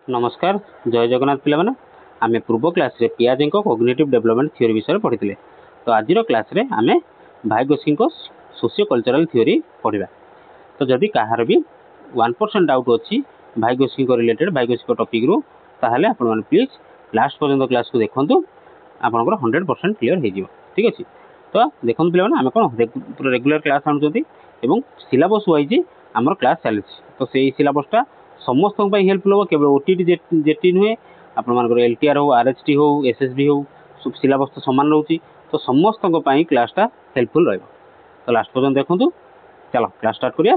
नमस्कार जय जगन्नाथ पिला माने आमे पूर्व क्लास रे पियाजी को कॉग्निटिव डेवलपमेंट थ्योरी विषय पढ़िथिले। तो आज क्लास रे आमे भाइगोस्की को सोशियो कल्चरल थ्योरी पढ़िबा। तो जदि कहार भी 1% डाउट अछि भाइगोस्की को रिलेटेड भाइगोस्की को टॉपिक रो ताहले आपण माने प्लीज लास्ट पर्यंत क्लास को देखंतु आपनकर 100% क्लियर हे जिवो। ठीक अछि। तो देखंतु पिला माने आमे कोन रेगुलर क्लास आनुचंती एवं सिलेबस वाइज हमर क्लास चली। तो सेही सिलेबसटा समस्त हेल्पफुल हम केवल ओटीटी जेटी नुहे आपर एलटीआर हो आरएचटी हो एसएसबी हो सब सिलेबस तो सामान रोचे। तो समस्त क्लासटा हेल्पफुल रहा। तो लास्ट पर्यटन देखूँ। चलो क्लास स्टार्ट करिया।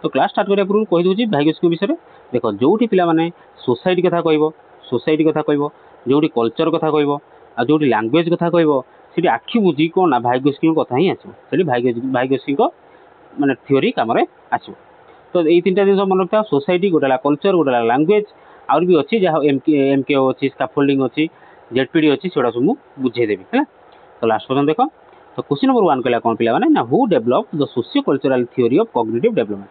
तो क्लास स्टार्ट करिया पूर्व कहीदे भाइगोस्की विषय देख जो पिला माने सोसाइटी कथा कहब सोसाइटी कथा कहब जो कल्चर कथा कहब आ जो लैंग्वेज कथा कहब से आखि बुझी कौन ना भाइगोस्की कथा ही आसो भाइगोस्की माने थ्योरी कम आसो। तो ये तीन जिन मन रखा सोसाइटी गोटे कल्चर गोटे लैंग्वेज आउर भी अच्छी जहाँ एमके अच्छी स्काफोल्डिंग अच्छी जेडपीडी अच्छी से सब बुझेदेवी है। तो लास्ट पर्यटन देख। तो क्वेश्चन नंबर 1 कहला कौन पिला ना who develop the socio cultural theory of cognitive development.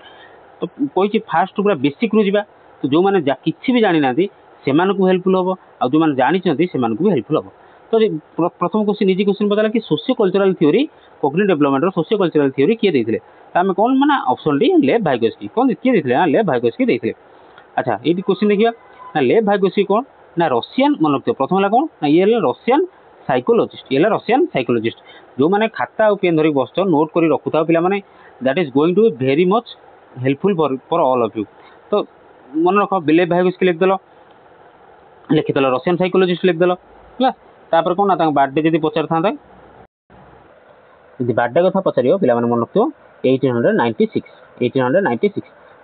तो कही फास्ट पूरा बेसिक रू जा। तो जो मैंने किसी भी जानी ना से हेल्पफुल हम और जो मैंने जानी भी हेल्पफुल हम। तो प्रथम क्वेश्चन इजी क्वेश्चन पता कि socio cultural theory cognitive development socio cultural theory किए देते आम कौन माना ऑप्शन डी लेव भाइगोस्की कौन किए देते लेव भाइगोस्की देते। अच्छा ये क्वेश्चन देखिए ना लेव भाइगोस्की कौन ना रशियन मन रखिए प्रथम है कौन ना ये रशियन साइकोलॉजिस्ट ये रशियन साइकोलॉजिस्ट जो मैंने खाता और पेन धरिक बस नोट कर रखुता पे that is going to be very much helpful for all of you. तो मन रख लेव भाइगोस्की लिखदेल लिखिदेल रशियन साइकोलॉजिस्ट लिखदेल है कौन ना बार्थडे जब पचार था बार्थडे कथा पचार पे मन रखो 1896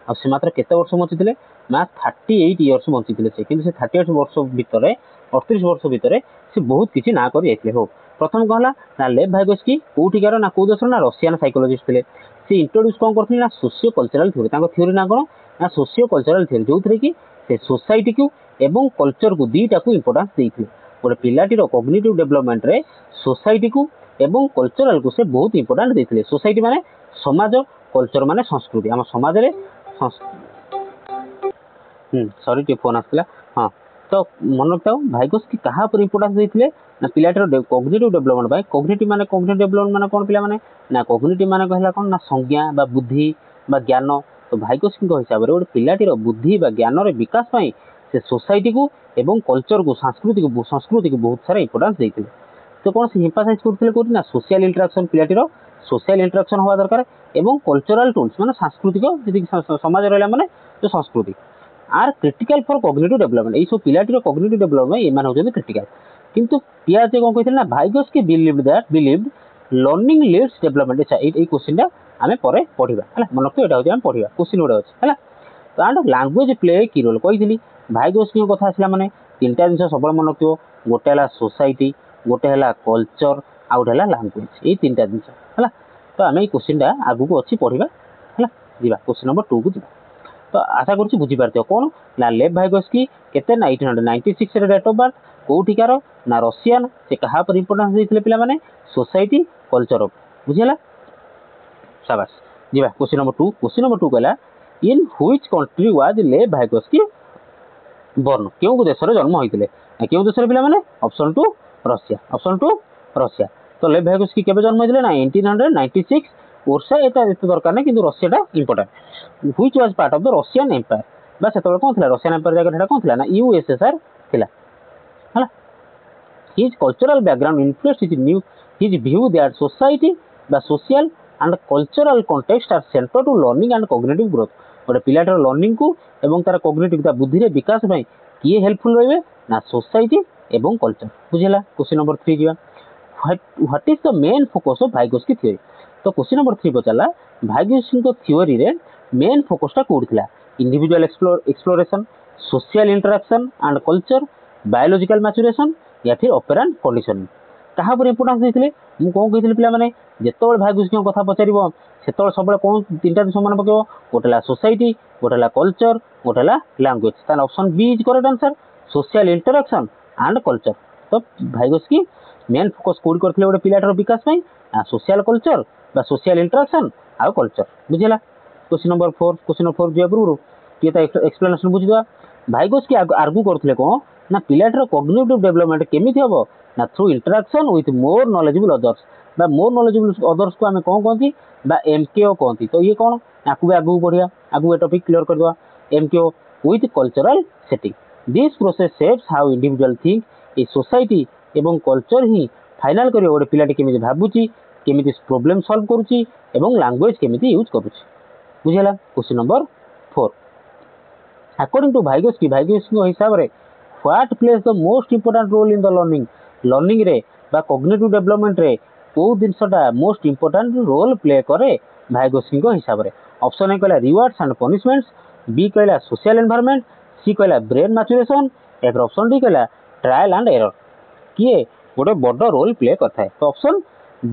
और से मात्र केते वर्ष बंची ना 38 इयर्स बंची से कि 38 वर्ष भितर 38 वर्ष भितर से बहुत किसी ना कर हो। प्रथम कौन ना लेव भाइगोस्की कौटिकार ना कौ देश ना रशियन साइकोलॉजिस्ट थे। सी इंट्रोड्यूस कौन करते ना सोशियो कल्चरल थ्योरी थ्योरी ना कौन ना सोशियो कल्चरल थ्योरी जो थी कि से सोसाइटी को एवं कल्चर को दीटा को इंपोर्टेंस देते गोटे पिलाटीर कॉग्निटिव डेवलपमेंट रे सोसाइटी को एवं कल्चरल को से बहुत इंपोर्टेंट देते। सोसाइटी माने समाज कल्चर माने संस्कृति आम समाज सॉरी टे फोन आसला। हाँ तो मन रखता भाइगोस्की क्या इंपोर्टेंस देते ना पिलाटर कॉग्निटिव डेवलपमेंट कॉग्निटिव माने कॉग्निटिव डेवलपमेंट माने कौन पिला माने ना कॉग्निटिव माने कहला कौन ना संज्ञा बा बुद्धि बा ज्ञान। तो भाइगोस्की हिसाब से गोटे पिलाटीर बुद्धि बा ज्ञान विकास से सोसाइटी को एवं कल्चर को संस्कृति को बहुत सारा इंपोर्टेंस देते। तो कौन से एम्फासाइज करते ना सोशल इंटरेक्शन पिलाटीर सोशल इंटरेक्शन हवा दरकार एवं कल्चरल टूल्स माने सांस्कृतिक समाज रहा माने जो संस्कृति are critical for cognitive development ये सब पिलाटीर कॉग्निटिव डेवलपमेंट ये होते क्रिटिकल। किंतु पियाजे कौन कहते ना भाइगोस्की बिलीव्ड लर्निंग लीड्स डेवलपमेंट। अच्छा ये क्वेश्चन आम पर पढ़ा है मन रखो यहाँ हूँ पढ़ा क्वेश्चन गोटे अच्छे है। तो एंड लैंग्वेज प्ले की रोल कही भाइगोस्की कथा आसला माने तीन टा जिन सब मन रखो गोटे है सोसाइटी गोटे है कल्चर आ गोटे है लैंग्वेज ये तीन टा जिन है। तो आम ये क्वेश्चन आगू को अच्छी पढ़ा है जा क्वेश्चन नंबर 2 को जा। तो आशा करुँच बुझीपार कौन ना लेव भाइगोस्की केते ना 1896 डेट ऑफ बर्थ कौटिकार ना रशियन से क्या इंपोर्टेंस देते पिला माने सोसाइटी कल्चर बुझीला शाबाश जी। क्वेश्चन नंबर 2 कहला इन व्हिच कंट्री वाज लेव भाइगोस्की बर्न क्यों देश में जन्म होते क्यों देश पिला माने ऑप्शन 2 रशिया ऑप्शन 2 रशिया। तो लेव भाइगोस्की केबे जन्म होते ना 1896 वर्ष एटा दरकार ना कि Russia important which was part of the Russian empire बस से कौन थी रशियन एम्पायर जगह कौन थी ना यूएसएसआर थिला है। His cultural background influence his view that society the social and cultural context are centre to learning and cognitive growth गोटे पिलाटर लर्निंग को एवं तार कॉग्निटिव बुद्धि रे विकास किए हेल्पफुल रही ना सोसाइटी एवं कल्चर बुझेगा। क्वेश्चन नंबर 3 जा what is the main focus of Vygotsky theory. तो क्वेश्चन नंबर 3 पचारा भाइगोस्की थ्योरी रे मेन फोकसटा कौट था individual exploration social interaction and culture biological maturation या फिर ऑपरेंट कंडीशनिंग क्या इंपोर्टेंस देते मुझे कौन कही पे जिते भाइगोस्की कथा पचार से सब कौन तीन टा जिन मन पकड़ गोटे सोसाइटी गोटे कल्चर गोटे language option B is correct answer social interaction and culture. तो भाइगोस्की मेन फोकस कौट करते गोटे पिलाटर विकास सोशल कल्चर बा सोशल इंटरेक्शन आउ कल्चर बुझेगा। क्वेश्चन नंबर 4 जो पूर्व किए एक्सप्लेनेशन बुझीदा ଭାଇଗୋସ୍କି ଆର୍ଗ୍ୟୁ କରୁଥିଲେ କ'ଣ ନା ପିଲାଟିର କଗ୍ନିଟିଭ୍ ଡେଭଲପମେଣ୍ଟ କେମିତି ହେବ ନା through interaction with more knowledgeable others ବା ମୋର୍ ନଲେଜେବୁଲ୍ ଅଦର୍ସକୁ ଆମେ କ'ଣ କହନ୍ତି ବା MKO କହନ୍ତି। ତ ଇଏ କ'ଣ ଆକୁ ବି ଆଗକୁ ବଢ଼ିବା, ଆଗକୁ ଏ ଟପିକ୍ କ୍ଲିୟର କରିଦେବା। MKO with cultural setting, this process shapes how individual think, ଏ ସୋସାଇଟି ଏବଂ କଲଚର ହିଁ ଫାଇନାଲ୍ କରିବ ଗୋଟେ ପିଲାଟି କେମିତି ଭାବୁଛି, କେମିତି ପ୍ରୋବ୍ଲେମ୍ ସଲ୍ଭ କରୁଛି ଏବଂ ଲାଙ୍ଗୁଏଜ କେମିତି ୟୁଜ୍ କରୁଛି। ବୁଝିଲା। କ୍ୱେଶ୍ଚିନ୍ ନମ୍ବର 4, ଆକର୍ଡିଂ ଟୁ ଭାଇଗୋସ୍କିଙ୍କ ହିସାବରେ what plays the most important role in the ଲର୍ଣ୍ଣିଂରେ ବା କଗ୍ନିଟିଭ୍ ଡେଭଲପମେଣ୍ଟରେ କେଉଁ ଜିନିଷଟା ମୋଷ୍ଟ ଇମ୍ପୋର୍ଟାଣ୍ଟ ରୋଲ୍ ପ୍ଲେ କରେ ଭାଇଗୋସ୍କିଙ୍କ ହିସାବରେ? ଅପସନ୍ ଏ କହିଲା ରିୱାର୍ଡସ୍ ଆଣ୍ଡ ପନିଶମେଣ୍ଟସ୍, ବି କହିଲା ସୋସିଆଲ ଏନଭାରମେଣ୍ଟ, ସି କହିଲା ବ୍ରେନ୍ ମାଚୁରେସନ୍, ଏଫ୍ ଅପସନ୍ ଡି କହିଲା ଟ୍ରାଏଲ୍ ଆଣ୍ଡ ଏରର। କିଏ ଗୋଟେ ବଡ଼ ରୋଲ୍ ପ୍ଲେ କରିଥାଏ? ତ option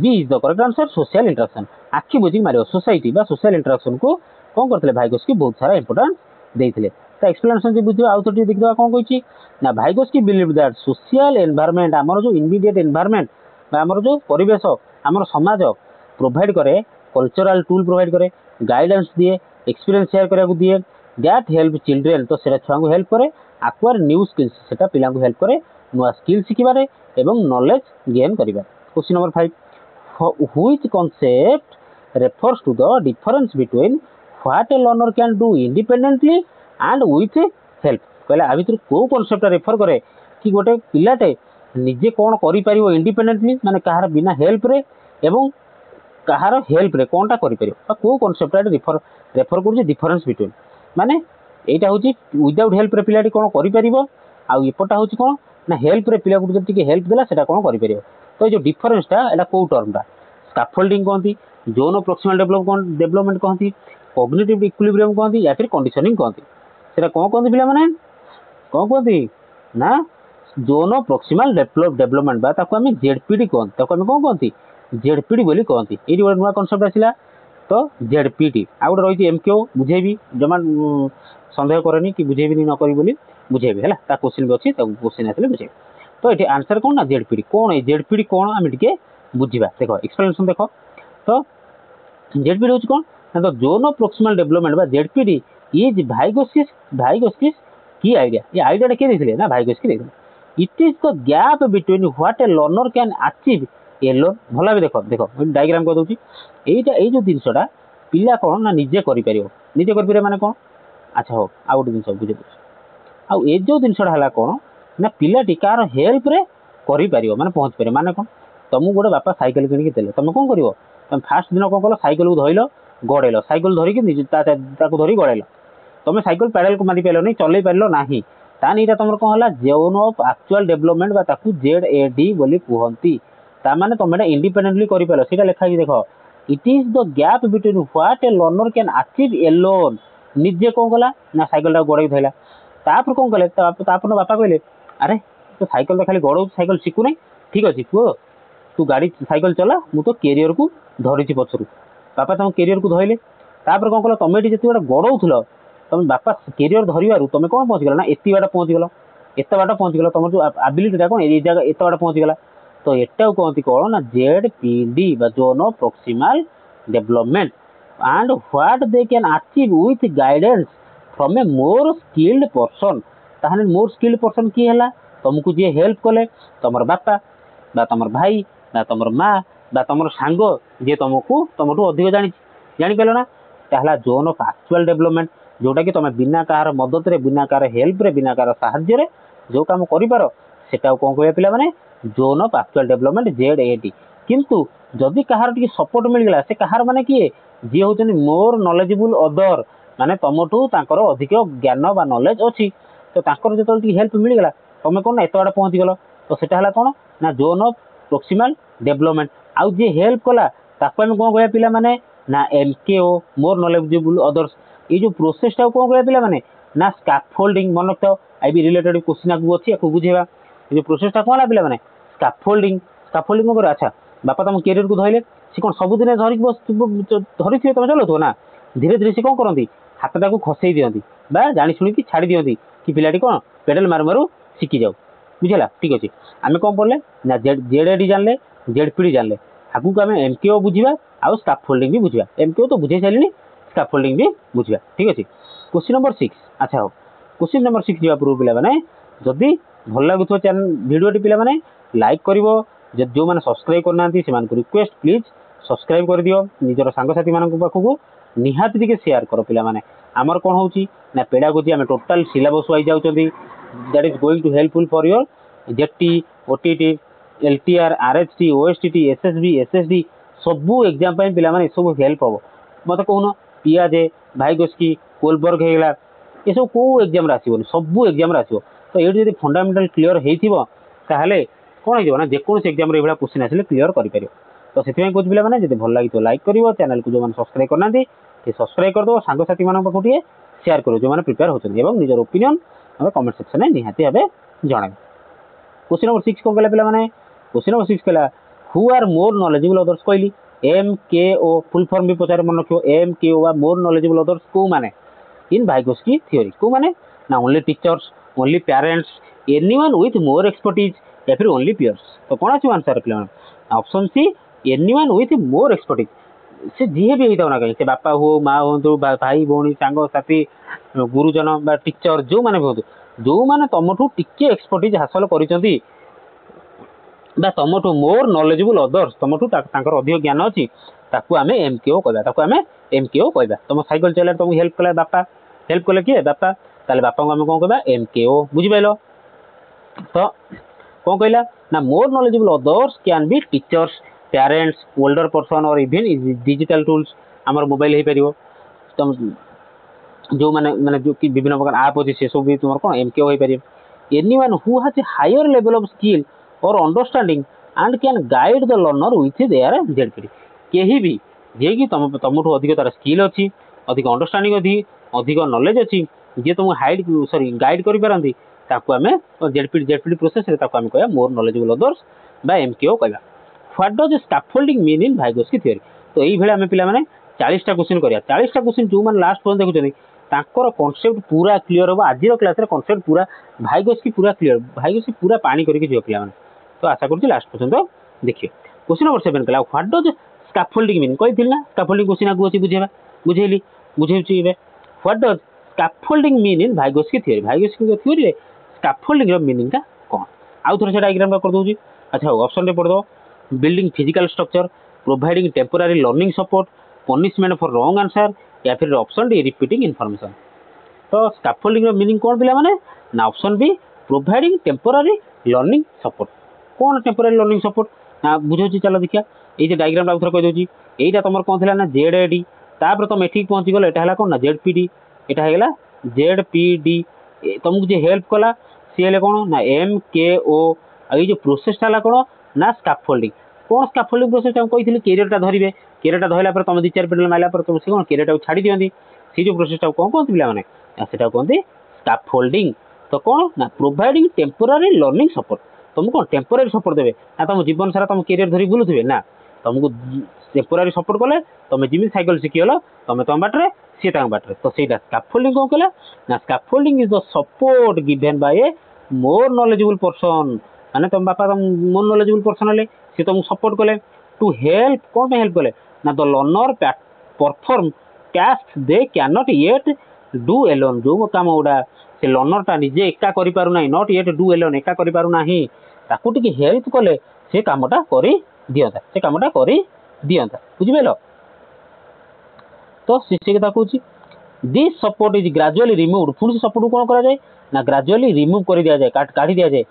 B is the correct answer, social interaction. ଆଖି ବୁଝିକି ମାରିବ, ସୋସାଇଟି ବା ସୋସିଆଲ ଇଣ୍ଟରାକ୍ସନ୍କୁ କ'ଣ କରିଥିଲେ ଭାଇଗୋସ୍କି ବହୁତ ସାରା ଇମ୍ପୋର୍ଟାନ୍ସ ଦେଇଥିଲେ। ତା ଏକ୍ସପ୍ଲେନେସନ୍ ଯଦି ବୁଝିବା ଆଉ ଥରେ ଟିକେ ଦେଖିଦେବା କ'ଣ କହିଛି ନା ଭାଇଗୋସ୍କି ବିଲିଭ୍ ଦ୍ୟାଟ୍ ସୋସିଆଲ ଏନଭାରମେଣ୍ଟ, ଆମର ଯେଉଁ ଇମିଡ଼ିଏଟ୍ ଏନଭାରମେଣ୍ଟ ବା ଆମର ଯେଉଁ ପରିବେଶ ଆମର ସମାଜ ପ୍ରୋଭାଇଡ଼ କରେ, କଲଚରାଲ୍ ଟୁଲ୍ ପ୍ରୋଭାଇଡ଼ କରେ, ଗାଇଡାନ୍ସ ଦିଏ, ଏକ୍ସପିରିଏନ୍ସ ସେୟାର କରିବାକୁ ଦିଏ, ଦ୍ୟାଟ୍ ହେଲ୍ପ ଚିଲଡ୍ରେନ୍, ତ ସେଇଟା ଛୁଆଙ୍କୁ ହେଲ୍ପ କରେ, ଆକ୍ୱାର ନ୍ୟୁ ସ୍କିଲ୍ସ, ସେଇଟା ପିଲାଙ୍କୁ ହେଲ୍ପ କରେ ନୂଆ ସ୍କିଲ୍ ଶିଖିବାରେ ଏବଂ ନଲେଜ ଗେନ୍ କରିବା। Question number 5, which concept refers to the difference between what a learner can do independently and with help? କହିଲା ଆ ଭିତରୁ କେଉଁ କନସେପ୍ଟଟା ରେଫର କରେ କି ଗୋଟେ ପିଲାଟେ ନିଜେ କ'ଣ କରିପାରିବ ଇଣ୍ଡିପେଣ୍ଡେଣ୍ଟଲି, ମାନେ କାହାର ବିନା ହେଲ୍ପରେ ଏବଂ କାହାର ହେଲ୍ପରେ କ'ଣଟା କରିପାରିବ, ବା କେଉଁ କନସେପ୍ଟଟା ରେଫର କରୁଛି ଡିଫରେନ୍ସ ବିଟୁଇନ୍, ମାନେ ଏଇଟା ହେଉଛି ୱିଦାଉଟ୍ ହେଲ୍ପରେ ପିଲାଟି କ'ଣ କରିପାରିବ ଆଉ ଏପଟା ହେଉଛି କ'ଣ ନା ହେଲ୍ପରେ ପିଲାକୁ ଯଦି ଟିକେ ହେଲ୍ପ ଦେଲା ସେଇଟା କ'ଣ କରିପାରିବ। ତ ଏଇ ଯେଉଁ ଡିଫରେନ୍ସଟା ଏଇଟା କେଉଁ ଟର୍ମଟା? ସ୍କାଫୋଲ୍ଡିଂ କହନ୍ତି, ଜୋନ୍ ଅଫ୍ ପ୍ରକ୍ସିମାଲ ଡେଭଲପମେଣ୍ଟ କହନ୍ତି, କଗ୍ନିଟିଭ୍ ଇକ୍ୱିଲିବ୍ରିୟମ୍ କହନ୍ତି, ୟା ଫିର୍ କଣ୍ଡିସନିଂ କହନ୍ତି। ସେଇଟା କ'ଣ କହନ୍ତି ପିଲାମାନେ? କ'ଣ କୁହନ୍ତି ନା ଜୋନ୍ ଅଫ୍ ପ୍ରକ୍ସିମାଲ ଡେଭଲପମେଣ୍ଟ ବା ତାକୁ ଆମେ ZPD କହନ୍ତି। ତାକୁ ଆମେ କ'ଣ କହନ୍ତି? ZPD ବୋଲି କହନ୍ତି। ଏଇଠି ଗୋଟେ ନୂଆ କନସେପ୍ଟ ଆସିଲା, ତ ZPD। ଆଉ ଗୋଟେ ରହିଛି MKO, ବୁଝେଇବି, ଜମା ସନ୍ଦେହ କରେନି କି ବୁଝେଇବିନି ନ କରିବି ବୋଲି, ବୁଝେଇବି ହେଲା, ତା କ୍ୱେଶ୍ଚିନ୍ ବି ଅଛି, ତାକୁ କ୍ୱେଶ୍ଚିନ୍ ଆସିଲେ ବୁଝେଇବି। ତ ଏଠି ଆନ୍ସର କ'ଣ ନା ZPD। କ'ଣ ଏଇ ZPD କ'ଣ ଆମେ ଟିକେ ବୁଝିବା। ଦେଖ ଏକ୍ସପ୍ଲେନେସନ୍ ଦେଖ, ତ ZPD ହେଉଛି କ'ଣ ନା ଦ ଜୋନ୍ ଅଫ୍ ପ୍ରକ୍ସିମାଲ ଡେଭଲପମେଣ୍ଟ ବା ZPD ଇଜ୍ ଭାଇଗୋସ୍କିସ୍ କି ଆଇଡ଼ିଆ। ଏ ଆଇଡ଼ିଆଟା କିଏ ଦେଇଥିଲେ ନା ଭାଇଗୋସ୍କି ଦେଇଥିଲେ। It is the gap between what A learner can achieve Elon. ଭଲ ଭାବେ ଦେଖ ଡାଇଗ୍ରାମ କରିଦେଉଛି। ଏଇ ଯେଉଁ ଜିନିଷଟା ପିଲା କ'ଣ ନା ନିଜେ କରିପାରିବ, ନିଜେ କରିପାରିବ ମାନେ କ'ଣ? ଆଚ୍ଛା ହଉ, ଆଉ ଗୋଟେ ଜିନିଷ ବୁଝେଇ ଦେଉଛି। ଆଉ ଏ ଯେଉଁ ଜିନିଷଟା ହେଲା କ'ଣ ନା ପିଲାଟି କାହାର ହେଲ୍ପରେ କରିପାରିବ, ମାନେ ପହଞ୍ଚି ପାରିବ, ମାନେ କ'ଣ? ତମକୁ ଗୋଟେ ବାପା ସାଇକେଲ କିଣିକି ଦେଲେ, ତମେ କ'ଣ କରିବ? ତମେ ଫାଷ୍ଟ ଦିନ କ'ଣ କଲ? ସାଇକେଲକୁ ଧରିଲ, ଗଡ଼େଇଲ, ସାଇକେଲ ଧରିକି ତାକୁ ଧରି ଗଡ଼େଇଲ, ତମେ ସାଇକେଲ ପ୍ୟାଡେଲକୁ ମାରି ପାରିଲନି, ଚଲେଇ ପାରିଲ ନାହିଁ, ତାହେଲେ ଏଇଟା ତମର କ'ଣ ହେଲା? ଜୋନ୍ ଅଫ୍ ଆକ୍ଚୁଆଲ ଡେଭଲପମେଣ୍ଟ ବା ତାକୁ ZAD ବୋଲି କୁହନ୍ତି। ତାମାନେ ତମେ ଏଇଟା ଇଣ୍ଡିପେଣ୍ଡେଣ୍ଟଲି କରିପାରିଲ, ସେଇଟା ଲେଖା ହେଇଛି ଦେଖ। It is the gap between what A learner can achieve Elon. ନିଜେ କ'ଣ କଲା ନା ସାଇକେଲଟାକୁ ଗଡ଼େଇକି ଧରିଲା, ତାପରେ କ'ଣ କଲେ? ତାପରେ ବାପା କହିଲେ ଆରେ ତୁ ସାଇକେଲଟା ଖାଲି ଗଡ଼ଉଛୁ, ସାଇକେଲ ଶିଖୁନାହିଁ, ଠିକ୍ ଅଛି ପୁଅ ତୁ ଗାଡ଼ି ସାଇକେଲ ଚଲା, ମୁଁ ତ କ୍ୟାରିୟରକୁ ଧରିଛି ପଛରୁ। ବାପା ତମ କ୍ୟାରିୟରକୁ ଧରିଲେ, ତାପରେ କ'ଣ କଲ? ତମେ ଏଠି ଯେତେବେଳେ ଗଡ଼ଉଥିଲ, ତମେ ବାପା କ୍ୟାରିୟର ଧରିବାରୁ ତମେ କ'ଣ ପହଞ୍ଚିଗଲା ନା ଏତେ ବାଟ ପହଞ୍ଚିଗଲ, ତମର ଯେଉଁ ଆବିଲିଟିଟା କ'ଣ ଏଇ ଜାଗା ଏତେ ବାଟ ପହଞ୍ଚିଗଲା। ତ ଏଟାକୁ କହନ୍ତି କ'ଣ ନା ZPD ବା zone of proximal development and what they can achieve with guidance from a more skilled person. ତାହେଲେ ମୋର୍ ସ୍କିଲ୍ଡ ପର୍ସନ୍ କିଏ ହେଲା? ତମକୁ ଯିଏ ହେଲ୍ପ କଲେ, ତମର ବାପା ବା ତମର ଭାଇ ବା ତମର ମା ବା ତମର ସାଙ୍ଗ, ଯିଏ ତମଠୁ ଅଧିକ ଜାଣିଛି, ଜାଣିପାରିଲ ନା? ତା ହେଲା ଜୋନ୍ ଅଫ୍ ଆକ୍ଚୁଆଲ ଡେଭଲପମେଣ୍ଟ, ଯେଉଁଟାକି ତମେ ବିନା କାହାର ମଦତରେ, ବିନା କାହାର ହେଲ୍ପରେ, ବିନା କାହାର ସାହାଯ୍ୟରେ ଯେଉଁ କାମ କରିପାର, ସେଟାକୁ କ'ଣ କହିବା ପିଲାମାନେ? Zone of actual development ZAD। କିନ୍ତୁ ଯଦି କାହାର ଟିକେ ସପୋର୍ଟ ମିଳିଗଲା, ସେ କାହାର ମାନେ କିଏ? ଯିଏ ହେଉଛନ୍ତି ମୋର୍ ନଲେଜେବୁଲ୍ ଅଦର, ମାନେ ତମଠୁ ତାଙ୍କର ଅଧିକ ଜ୍ଞାନ ବା ନଲେଜ ଅଛି, ତ ତାଙ୍କର ଯେତେବେଳେ ଟିକେ ହେଲ୍ପ ମିଳିଗଲା, ତମେ କ'ଣ ନା ଏତେ ବାଟ ପହଞ୍ଚିଗଲ। ତ ସେଟା ହେଲା କ'ଣ ନା ଜୋନ୍ ଅଫ୍ ପ୍ରକ୍ସିମାଲ ଡେଭଲପମେଣ୍ଟ। ଆଉ ଯିଏ ହେଲ୍ପ କଲା ତାକୁ ଆମେ କ'ଣ କହିବା ପିଲାମାନେ? ନା MKO, ମୋର୍ ନଲେଜେବୁଲ୍ ଅଦର୍ସ। ଏଇ ଯେଉଁ ପ୍ରୋସେସଟାକୁ କ'ଣ କହିବା ପିଲାମାନେ? ନା ସ୍କାଫୋଲ୍ଡିଂ। ମନେ ରଖିଥାଅ, ଆଇବି ରିଲେଟେଡ୍ କ୍ୱେଶ୍ଚିନ୍ ଆଗକୁ ଅଛି, ଆକୁ ବୁଝେଇବା। ଏ ଯେଉଁ ପ୍ରୋସେସଟା କ'ଣ ହେଲା ପିଲାମାନେ? ସ୍କାଫୋଲ୍ଡିଂ। ସ୍କାଫୋଲ୍ଡିଂ କ'ଣ କରିବ? ଆଚ୍ଛା ବାପା ତମ କ୍ୟାରିୟରକୁ ଧରିଲେ, ସେ କ'ଣ ସବୁଦିନେ ଧରିଥିବେ ତମେ ଚଲାଉଥିବ ନା, ଧୀରେ ଧୀରେ ସେ କ'ଣ କରନ୍ତି? ହାତଟାକୁ ଖସେଇ ଦିଅନ୍ତି ବା ଜାଣି ଶୁଣିକି ଛାଡ଼ି ଦିଅନ୍ତି କି ପିଲାଟି କ'ଣ ପେଡାଲ ମାରୁ ମାରୁ ଶିଖିଯାଉ। ବୁଝିଲା, ଠିକ୍ ଅଛି। ଆମେ କ'ଣ ପଢ଼ିଲେ ନା ZAD ଜାଣିଲେ, ZPD ଜାଣିଲେ, ଆଗକୁ ଆମେ MKO ବୁଝିବା ଆଉ ସ୍କାଫୋଲ୍ଡିଂ ବି ବୁଝିବା। MKO ତ ବୁଝେଇ ସାରିଲିଣି, ସ୍କାଫୋଲ୍ଡିଂ ବି ବୁଝିବା, ଠିକ୍ ଅଛି। କ୍ୱେଶ୍ଚିନ୍ ନମ୍ବର 6, ଆଚ୍ଛା ହଉ, क्वेश्चन नंबर 6 जा पूर्व पिला माने जदि भल लागुथो चैनल वीडियो पिला माने लाइक करिवो जो माने सब्सक्राइब करना से रिक्वेस्ट प्लीज सब्सक्राइब कर दियो निजर सांगसाथी मान पाखु निहाती टिके शेयर कर पिला माने आमर कोन होची ना पेडागोजी आम टोटाल सिलेबस वाइज जाउचंदी that is going to helpful for your JT OTT LTR RHT OSTT SSB SSD सबू एग्जाम पे पिला माने सब हेल्प हो मत कहून पियाजे भाइगोस्की कोलबर्ग हेगला ये सब को एग्जाम रे आसीबो सबू एग्जाम रे आसीबो तो ये जब फंडामेंटल क्लियर हेइथिबो ताहले कोन हो ना जेकोन एग्जाम रे एबडा क्वेश्चन आसिले क्लियर करि परियो तो सेति में कुछ पिला माने जदि भल लागि तो लाइक करिवो चैनल को जो माने सब्सक्राइब करना दी ते सब्सक्राइब कर दो सांग साथी मानन पाखुटिए शेयर करो जो माने प्रिपेयर होचंदी एवं निजर ओपिनियन हम कमेंट सेक्शन में निहाती भाबे जणाबे क्वेश्चन नंबर 6 को गला पिला माने क्वेश्चन नंबर 6 कला who are more knowledgeable others कहली M K O full form भी पचारे मन रखियो एम के ओ मोर नॉलेजेबल अदर्स को माने इन भाइगोस्की थ्योरी को माने ना only teachers only parents anyone with more expertise या फिर ओनली पियर्स तो कौन आछो आंसर पिला माने option see anyone with more expertise से जी भी होता ना कहीं से बापा हो माँ हो भाई भौणी सांग साथी गुरुजन बा टीचर जो माने भी जो माने तमठू टिके एक्सपर्टीज हासिल करिसंती बा तमठू मोर नॉलेजेबल अदर्स तमठू तांकर अधिक ज्ञान अछि ताकू आमे एमकेओ कहबा ताकू आमे एमकेओ कहबा तुम साइकिल चला तुम हेल्प कला बापा हेल्प कले किए बापा ताले बापा को आमे कोन कहबा एमकेओ बुझि पाइलो तो कोन कहला ना मोर knowledgeable others can be teachers parents older person और इवन डिजिटल टूल्स आमर मोबाइल हे परियो तुम जो माने माने जो कि विभिन्न प्रकार ऐप अछि से सब भी तुमर कोन एमकेओ हे परियो anyone who has a higher level of skill और understanding and can guide the learner with their ZPD केही भी जे कि तमठू अधिक तार स्किल अछि अधिक अंडरस्टैंडिंग अधिक नॉलेज अछि जे तुम हाइड सॉरी गाइड करि परंती ताकू आमे जेडपीडी प्रोसेस रे ताकू आमे कहया मोर नॉलेजेबल अदर्स बा एमकेओ कहया what does scaffolding mean in Vygotsky theory तो एही भेले आमे पिला माने 40 टा क्वेश्चन करिया 40 टा क्वेश्चन जो माने लास्ट पर्यंत देखुचनी तांकर कांसेप्ट पूरा क्लियर हो आजिर क्लास रे कांसेप्ट पूरा भाइगोस्की पूरा क्लियर भाइगोस्की पूरा पानी करिके जो पिला माने तो आशा करछि लास्ट पर्यंत देखियो क्वेश्चन नंबर 7 कला व्हाट डज स्कैफोल्डिंग मीन कहिथिल ना स्कैफोल्डिंग क्वेश्चन आगु अछि बुझेबा बुझेली बुझेउछि एबे what does scaffolding mean in Vygotsky theory रे स्कैफोल्डिंग रो मीनिंग का कोन आउ थोड़ा से डायग्राम कर दोछि अच्छा ऑप्शन रे पढ़ दो building physical structure providing temporary learning support punishment for wrong answer या फिर ऑप्शन डी रिपीटिंग इनफॉरमेशन तो स्कैफोल्डिंग रो मीनिंग कोन पिला माने ना option be providing temporary learning support कौन टेम्पोरारी लर्निंग सपोर्ट ना बुझौछि चलो देखिया ए जे डायग्राम रा उधर कह दोछि एटा तमर कोन थिला ना जेडएडी तापर तुम एठी पहुंची गलो एटा हला कोन ना जेडपीडी एटा हेला जेडपीडी तुमको जे हेल्प कला सी हेले कोन ना एमकेओ ए जो प्रोसेस हला कोन ना स्कैफोल्डिंग कौन स्कैफोल्डिंग प्रोसेस हम कहिथिले कैरियर धरिबे कैरियर धइला पर तुम 2-4 पेडल माइला पर तुम से कोन कैरियर छाड़ी दियंती सी जो प्रोसेस कोन कोन पिला माने सेटा कोनती स्कैफोल्डिंग तो कौन ना प्रोवाइडिंग टेम्पोरारी लर्निंग सपोर्ट तुमको कौन टेम्पोरारी सपोर्ट देबे ना तुम जीवन सारा तुम कैरियर धरी बुलुथिबे ना तुमको टेम्पोरारी सपोर्ट कले तुम जिमि साइकिल शिखियलो तुम तुम बाटरे सी तांग बाटरे तो सेटा स्कैफोल्डिंग कोन कला ना scaffolding is the support given by A more knowledgeable person माने तुम बापा तुम मोर नॉलेजेबल पर्सन हले से तुमको सपोर्ट कले टू हेल्प कौन पे हेल्प कले ना the learner perform task they can not yet do alone जो काम उडा से लर्नर टा निजे एका करि पारु नाही नॉट येट डू एलोन एका करि पारु नाही ताकू टिके हेल्प कले से कामटा करि दियंता से कामटा करि दियंता बुझि बेलो तो शिष्य के कहूची this support is gradually removed पुनी सपोर्ट कोन करा जाय ना ग्रेजुअली रिमूव कर दिया जाय काढी दिया जाय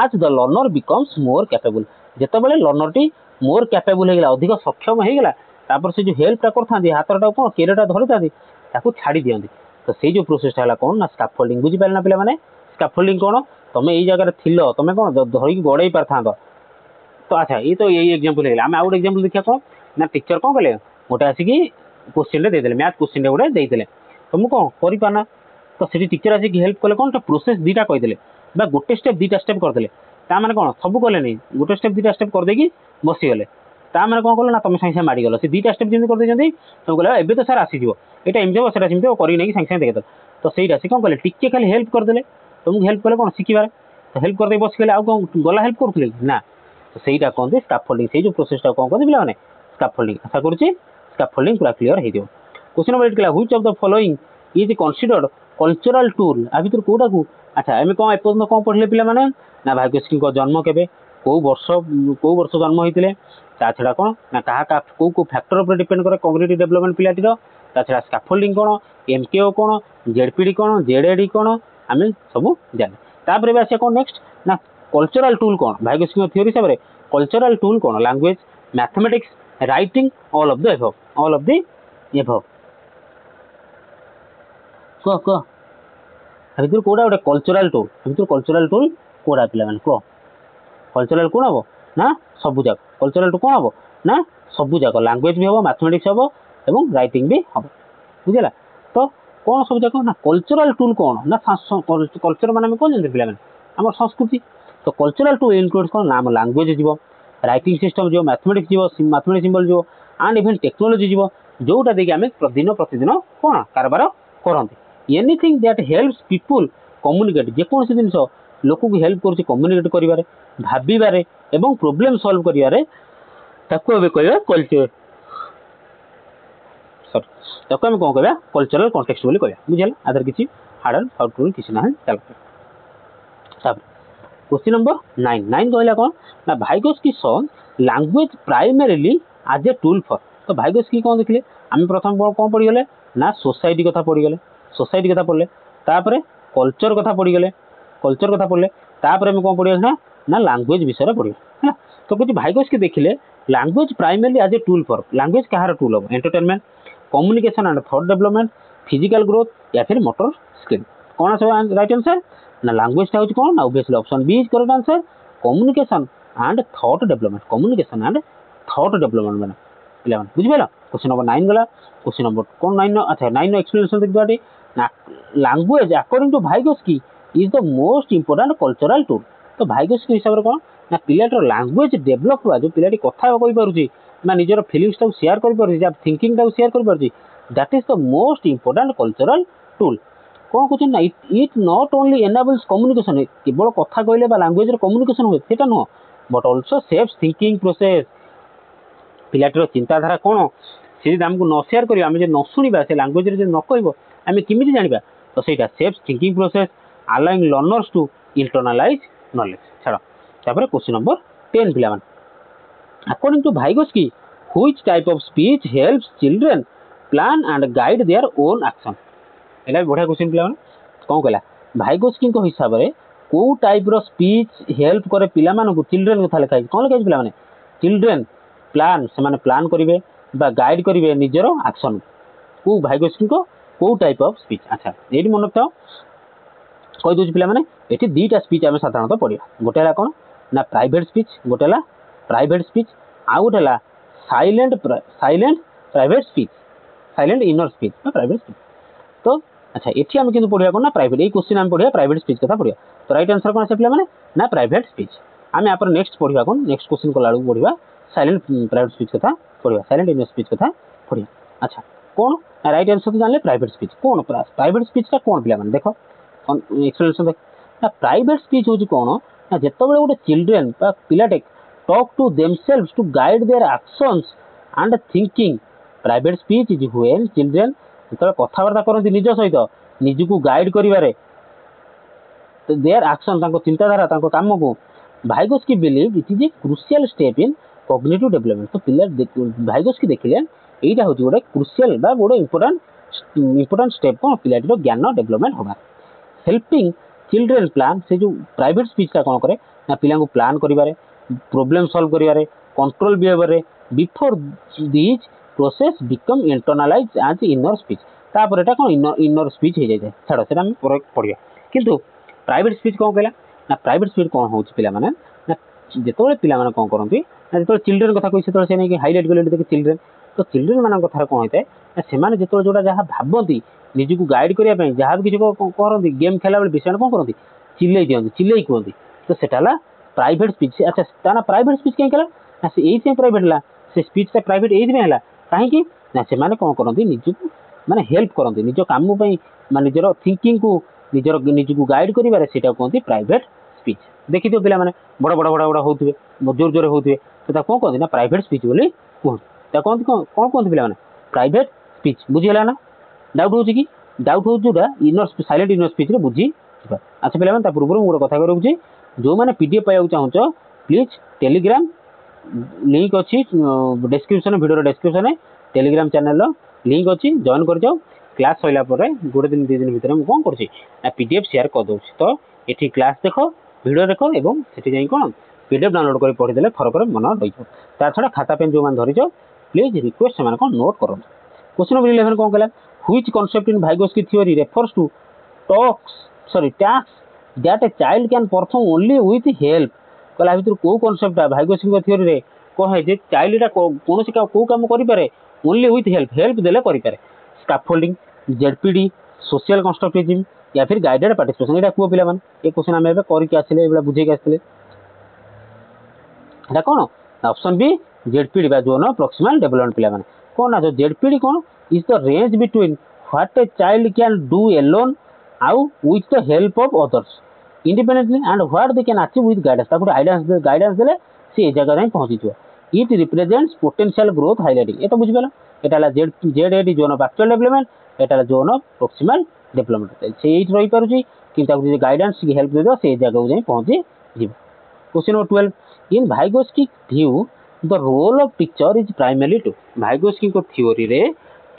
आज the learner becomes more capable जेते बेले लर्नर टी मोर कैपेबल हे गेला अधिक सक्षम हे गेला तापर से जो हेल्प टा करथांदी हातरटा कोन केरेटा धरिथांदी ताकू छाड़ी दियंदी तो से जो प्रोसेस हला कोन ना स्कैफोल्डिंग बुझि पालना पिला माने स्कैफोल्डिंग कोन तमे एई जगह रे थिलो तमे कोन धरि गडै परथांद तो अच्छा ये तो यही एग्जांपल हेला हम आउट एग्जांपल देखिया कोन ना टीचर कोन कले गोटे आसी की क्वेश्चन रे दे देले मैथ क्वेश्चन रे गोटे दे देले तुम कोन करि पाना तो सेठी टीचर आसी की हेल्प कले कोन तो प्रोसेस दीटा कहि देले बा गोटे स्टेप दीटा स्टेप कर देले ता माने कोन सब कले नै गोटे स्टेप दीटा स्टेप कर देकी बसी गले ता माने कोन कले ना तुम संगे माडी गलो से दीटा स्टेप जिन कर दे जंदी तुम कले एबे तो सर आसी जीवो एटा एम जेबो सेटा सिमते करि नै की संगे संगे देखे तो सेटा से कोन कले टिके खाली हेल्प कर देले तुम हेल्प कले कोन सिखिबार तो हेल्प कर दे बसी गले आ कोन गला हेल्प करथले ना तो सेटा कोन दे स्कैफोल्डिंग से जो प्रोसेस टा कोन कोन बिला माने स्कैफोल्डिंग आशा करूची स्कैफोल्डिंग पूरा क्लियर हे दियो क्वेश्चन नंबर 8 कला which of the following is considered cultural tool आ भर कौटा को अच्छा एम कौन एपर्यंत कौन पढ़ले पे ना भाग्यश्री जन्म के कौ वर्ष जन्म होते छड़ा कौन ना क्या कौ फैक्टर उपर डिपेंड करे कॉग्निटिव डेवलपमेंट पिलाटीर छड़ा स्कैफोल्डिंग कौन एमकेओ कौन जेडपीडी कौन जेडएडी कौन आम सब जाने तापर आस कौन नेक्स्ट ना कल्चरल टूल कौन भाग्यश्री थ्योरी हिसाब से कल्चरल टूल कौन language mathematics writing all of the above कह भर कौटा गोटे कल्चरल टूल कौटा पे कह कल्चरल कौन हम ना सबू जाक कल्चरल टू कौन हम ना सबू जाक लैंग्वेज भी हम मैथमेटिक्स हम और राइटिंग भी हम बुझेगा तो कौन सब जाक ना कल्चरल टूल कौन ना कल्चर मान कौन जानते पे आम संस्कृति तो कल्चरल टूल इनक्लूड कौन ना आम लैंग्वेज जीव राइटिंग सिस्टम जीव मैथमेटिक्स जीव मैथमेटिक्स सिंबल जीव एंड इवन टेक्नोलोजी जीव जोटा देखिए आम प्रतिदिन कौन कारबार करते anything that helps people communicate जेको जिनस लोक को हेल्प कर कम्युनिकेट कर भाबारे एवं प्रोब्लेम सॉल्व करें कह कल्चर सॉरी आम कौन कह कल्चरल कॉन्टेक्स्ट बोली कह बुझे आधार किसी हार्ड एंड सॉफ्ट रूल किसी ना चल क्वेश्चन नंबर 9 कहला कौन ना Vygotsky saw language primarily as a tool for तो भाइगोस्की कौन देखिए आम प्रथम कौन पढ़ीगले ना सोसाइटी कथा पढ़ीगले सोसाइटी कथा पढ़ले तापर कल्चर कथा पढ़ीगले कल्चर कथा पढ़ले तापर आम कौन पढ़िया ना लैंग्वेज विषय पढ़िया है तो कुछ भाइगोस्की देखिले language primarily as a tool for language कहार टूल हम entertainment communication and thought development physical growth या फिर मोटर स्किल कौन आस राइट आंसर ना लैंग्वेज टा होची कौन ना obviously option B is correct answer communication and thought development communication and thought development मैंने पिला बुझिपारा क्वेश्चन नंबर 9 गला क्वेश्चन नंबर कौन 9 अच्छा 9 एक्सप्लेनेशन देखबाटी ना language according to Vygotsky is the most important cultural tool तो भाइगोस्की हिसाब से कौन ना पिलाटर लैंग्वेज डेवलप हुआ जो पिलाटी कथा कहि पारुची ना निजर फीलिंग्स टा शेयर कर पारुची थिंकिंग टा शेयर कर पारुची that is the most important cultural tool कौन कहते ना it not only enables communication केवल कथा कहले लैंग्वेज कम्युनिकेशन हुए सेटा नुह but also saves thinking process पिलाटर चिंताधारा कौन सी आमको न सेयार कर आम न शुणा से लैंग्वेज न कह आम केमी जाना तो सहीटा saves thinking process allowing learners to internalise knowledge छाड़ तापर क्वेश्चन नंबर 10 पिला according to Vygotsky which type of speech helps children plan and guide their own action एला बढ़िया क्वेश्चन पिला कौन कहला भाइगोस्की हिसाब से कौ टाइप रो स्पीच हेल्प करे पिला मानकु चिल्ड्रेन कथा लिखाई कौन लिखाई पिला माने चिल्ड्रेन प्लान से माने प्लान करिवे बा गाइड करिवे निजरो एक्शन को भाइगोस्की कौ टाइप ऑफ स्पीच अच्छा ये मन रखता कही दूसरी पिला माने एठी दीटा स्पीच आम साधारणतः पढ़िया गोटे है कौन ना प्राइवेट स्पीच गोटे है प्राइवेट स्पीच आउ गोटे है silent private speech silent inner speech private speech तो अच्छा एठी आम किंतु पढ़िया कौन ना प्राइवेट ये क्वेश्चन आम पढ़िया प्राइवेट स्पीच कथा पढ़िया तो राइट आंसर कौन से पिला माने ना प्राइवेट स्पीच आम यहाँ पर नेक्स्ट पढ़िया कौन नेक्स्ट क्वेश्चन कला पढ़िया साइलेंट प्राइवेट स्पीच कथा पढ़िया साइलेंट इनर स्पीच कथा पढ़िया अच्छा कौन राइट आंसर तो जानले प्राइवेट स्पीच कौन प्राइवेट स्पीच टा कौन पिला माने देखो एक्सप्लेनेशन देख ना प्राइवेट स्पीच होची कौन ना जेतेबेले गोटे चिल्ड्रेन बा पिलाटे talk to themselves to guide their actions and thinking private speech is when children जेतेबेले कथाबार्ता करती निज सहित निजको गाइड करिवारे देयर एक्शन तांको चिंताधारा तांको काम को Vygotsky believe it is a crucial step in cognitive development तो पिला भाइगोस्की देखिले एटा होची गोटे क्रुशियल बा गोटे इंपोर्टेंट स्टेप को पिलाटीर ज्ञान डेवलपमेंट होगा हेल्पिंग चिल्ड्रेन प्लान से जो प्राइवेट स्पीच टा कौन करे ना पिला को प्लान करिवारे प्रॉब्लम सॉल्व करिवारे control behaviour before this process become internalise as inner speech तापर एटा कौन इनर स्पीच हो जाए छाड़ से पढ़िया किंतु प्राइवेट स्पीच कौन कहला ना प्राइवेट स्पीच कौन हो पिला माने ना जेतेबेले पिला माने कौन करंती ना जेतेबेले चिल्ड्रेन कथा कहि सेतेबेले से नहीं हाईलाइट कले देखे चिल्ड्रेन तो चिल्ड्रेन मान कथा कौन होता है ना सेमाने जेतेबेले जोटा जहाँ भाबती निजको गाइड करने पे जहाँ भी किसी करती गेम खेला बेले विषय कौन करती चिल्लई दिखती चिल्लई कहती तो सेटा प्राइवेट स्पीच अच्छा ताना प्राइवेट स्पीच कहीं कला ना से यही प्राइवेट है से स्पीच प्राइवेट यही है कहीं ना से कौन करती निजको माने हेल्प करती निज कम निजर थिंकिंग को निजर निजको गाइड करें से कहते प्राइवेट स्पीच देखी थो पे बड़ बड़ बड़ बड़ होते जोर जोर होते तो कौन कहते ना प्राइवेट स्पीच बोली कहते कहते कौन कहते पे प्राइवेट स्पीच बुझीगला ना डाउट हो कि डाउट हो जोटा इनर साइलेंट इनर स्पीच रे बुझी जिबा। अच्छा पिला ता पूर्व गोटे कथा करूँ जो मैंने पीडीएफ पाइबा चाहूँ प्लीज टेलीग्राम लिंक अच्छी description video description Telegram channel link अच्छी जॉइन कर जाओ। क्लास सैला गोटे दिन 2 दिन भितर कौन कर पीडीएफ शेयर कर दूँ तो ये क्लास देख वीडियो देख और से कौन पीडीएफ डाउनलोड कर पढ़ीदे थरक मन रही ता छड़ा खाता पेन जो धरीच प्लीज रिक्वेस्ट से कौन नोट करूँ। क्वेश्चन नंबर 11 कौन कहला which concept in Vygotsky theory refers to tasks that a child can perform only with help। कहला भितर को कॉन्सेप्ट Vygotsky theory रे कह है जे चाइल्ड कौन से को काम करि पारे ओनली विथ हेल्प देले करि पारे। स्कैफोल्डिंग जेडपीडी सोशल कंस्ट्रक्टिविज्म या फिर गाइडेड पार्टिसिपेशन एटा को पिला माने ए क्वेश्चन हम एबे करि के आसिले एबा बुझे के आसिले एटा कोन ऑप्शन बी जेडपीडी बा जोन प्रॉक्सिमल डेवलपमेंट पिला माने कौन ना जो जेडपीडी कौन is the range between what a child can do alone आउ with the help of others independently and what they can achieve with guidance ताको गाइडेंस देले से ए जगह जाय पहुंची जो it represents potential growth highlighting एटा बुझिबेला एटा Z zone of actual development एटा जोन ऑफ प्रॉक्सिमल डेवलपमेंट से एट रही पारुची कि ताको गाइडेंस की हेल्प दे दो से जगह जाय पहुंची जीव। Question number 12 in Vygotsky view the role of teacher is primarily to Vygotsky को थ्योरी रे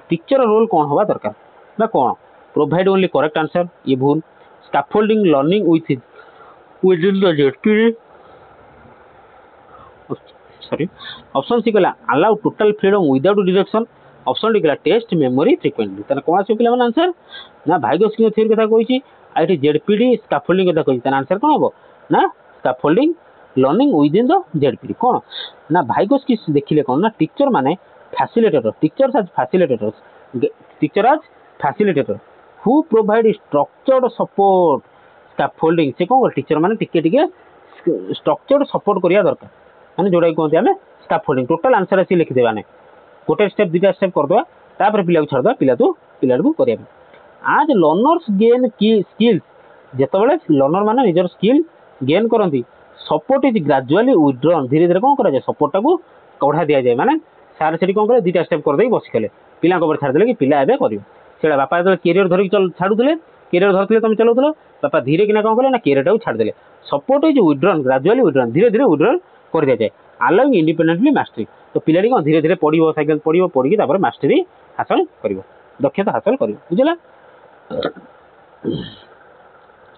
टीचर रोल कौन होगा दरकार ना कौन प्रोवाइड ओनली करेक्ट आंसर ये भूल scaffolding learning within the ZPD sorry option C कहला allow total freedom without direction option D कहला टेस्ट मेमोरी फ्रीक्वेंटली तने कोन आसे पिला आंसर ना Vygotsky थ्योरी कथा कहिछि आइठी जेडपीडी स्कैफोल्डिंग कथा कहिछि तने आंसर कोन होबो ना scaffolding learning within the ZPD कौन ना Vygotsky देखिले कौन ना टीचर माने facilitator teachers as facilitator who provide structured support scaffolding से कौन टीचर माने टिके स्ट्रक्चर्ड सपोर्ट करिया दरकार माने जोडा कहते हमें स्कैफोल्डिंग टोटल आंसर ऐसे लिखि देबाने गोटे स्टेप दुटा स्टेप कर दवा तापर पिला को छाड़ दवा पिला को करिया आज लर्नर्स गेन की स्किल्स जेतबेले लर्नर माने निजर स्किल गेन करंती सपोर्ट इज ग्रेजुअली विथड्रॉन धीरे धीरे कौन करा जाए सपोर्ट टाको कढ़ा दिया जाए माने सार से कौन करे दुटा स्टेप कर दे बसिकले पिला को छाड़ देले कि पिला एबे करियो सेडा बापा जो कैरियर धरि छाडुले कैरियर धरथिले तुम चलाउथलो बापा धीरे किना कौन कले ना कैरियर टाको छाड़ देले support is withdrawn gradually withdrawn धीरे धीरे विथड्रॉल कर दिया जाए अलाउइंग इंडिपेंडेंटली मास्टरी तो पिलाटी कौन धीरे धीरे पढ़िबो साइकिल पढ़िबो पढ़ी तापर मास्टरी हासिल करिवो दक्षता हासिल करिवो बुझला।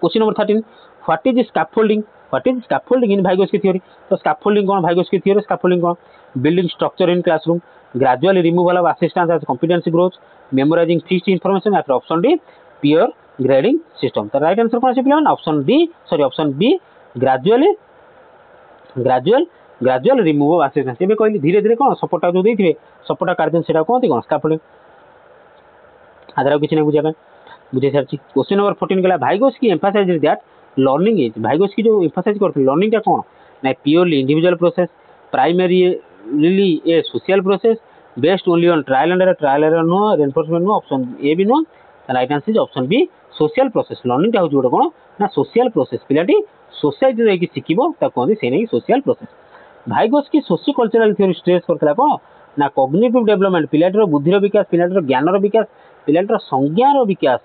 Question number 13 what is scaffolding in Vygotsky theory तो स्कैफोल्डिंग कौन Vygotsky theory स्कैफोल्डिंग कौन building structure in classroom gradually removal of assistance as competency growth memorising fixed information after option D peer grading system तो right answer कौन আছে पिलान option B gradual remove of assistance एबे कहली धीरे धीरे कौन सपोर्ट जो देथिबे सपोर्ट कार्य सेटा कहते कौन स्कैफोल्डिंग आदरा किछ नै बुझा बुझे सारछि। क्वेश्चन नंबर 14 गला Vygotsky emphasizes that learning is Vygotsky जो एम्फसाइज करथि लर्निंग का कोन ना purely individual process primarily a social process based only on trial and error no reinforcement no option A भी no right answer is option B social process learning का होजो कोन ना social process पिलाटी society रे कि सिकिबो ता कोन से नै social process. Vygotsky socio cultural theory stress करथला कोन ना कॉग्निटिव डेवलपमेंट पिलाटी रो बुद्धि रो विकास पिलाटी रो ज्ञान रो विकास पिलाटी रो संज्ञा रो विकास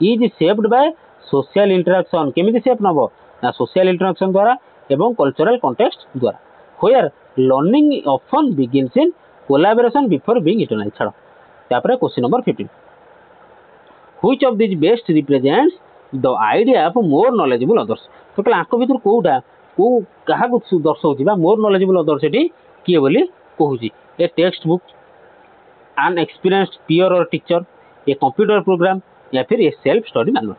is shaped by social interaction केमिति शेप नबो ना सोशल इंटरेक्शन द्वारा एवं कल्चरल कॉन्टेक्स्ट द्वारा where learning often begins in collaboration before being internal छाड़ तापर question number 15 which of this best represents the idea of more knowledgeable others तो कहला आको भीतर कोउटा को कहा को दर्शाउची बा मोर नॉलेजेबल अदर्स एटी किए बोली कहूची a textbook an experienced peer और टीचर ए कंप्यूटर प्रोग्राम या फिर ए सेल्फ स्टडी मैनुअल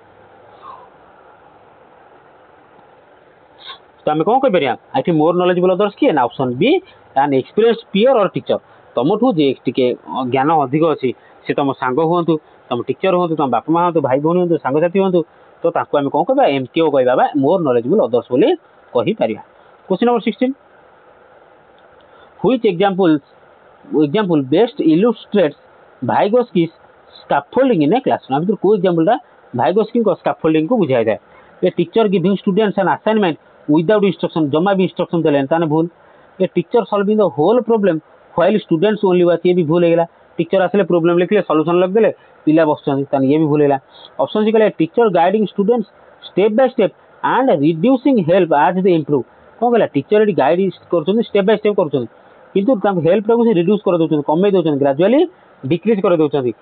तो आम कौन कह ये मोर नॉलेजेबल अदर्स किए ना option B an experienced peer और टीचर तुमठू जे टिके ज्ञान अधिक अच्छी सी तुम सांग हूँ तुम टीचर हूँ तुम बापा माँ हूँ भाई भौणी हूँ सांगसाथी हूँ तो आम कौन कह एमटीओ कह मोर नॉलेजेबल अदर्स बोली कहीपर। Question number 16 which example best illustrates Vygotsky's scaffolding in a classroom भीतर को एग्जांपल Vygotsky को स्कैफोल्डिंग को बुझाई जाए a teacher giving students an assignment without instruction जमा भी इंस्ट्रक्शन देले ताने भूल a teacher solving the whole problem while students only watch ये भी भूल हेगला टीचर आसिले प्रोब्लेम लिखले सॉल्यूशन लिखिदेले पिला बसुछन तान ये भी भूल हैला। ऑप्शन सी कहले teacher guiding students step by step and reducing help as they improve. कौन कहला टीचर एटी गाइड करछन स्टेप बाय स्टेप करछन किंतु तांको हेल्प टाको से रिड्यूस कर दोछन कमे दोछन ग्रेजुअली डिक्रीज कर दोछन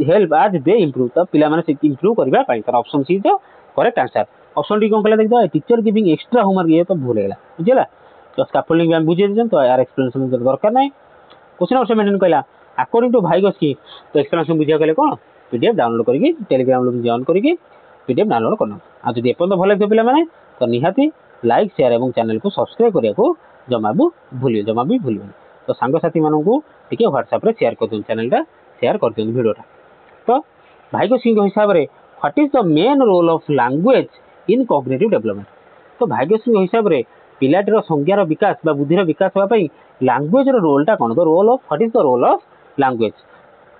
हेल्प एज दे इंप्रूव तो पिला माने से इंप्रूव करबा पाई तर ऑप्शन सी तो करेक्ट आंसर। ऑप्शन डी कौन कहला देख दो टीचर गिविंग एक्स्ट्रा होमवर्क ये तो भूल हैला बुझला तो स्कैफोल्डिंग हम बुझे दिजन तो यार एक्सप्लेनेशन दरकार नै। क्वेश्चन नंबर 17 कहला अकॉर्डिंग टू भाइगोस्की तो एक्सप्लेनेशन बुझिया कहले कोन पीडीएफ डाउनलोड करके टेलीग्राम लिंक जॉइन करके पीडीएफ डाउनलोड करना आ जदि एपन तो भले तो पिला माने तो निहाती लाइक शेयर एवं चैनल को सब्सक्राइब करिया को जमा भी भूलियो तो सांग साथी मानन को टिके व्हाट्सएप रे शेयर कर दो चैनल टा शेयर कर दो वीडियोटा। तो भाइगोस्की के हिसाब रे what is the main role of language in cognitive development तो भाइगोस्की के हिसाब रे पिलाटर संज्ञार विकास बा बुद्धिर विकास होगा पई लैंग्वेज रो रोल टा कोन the role of what is the role of language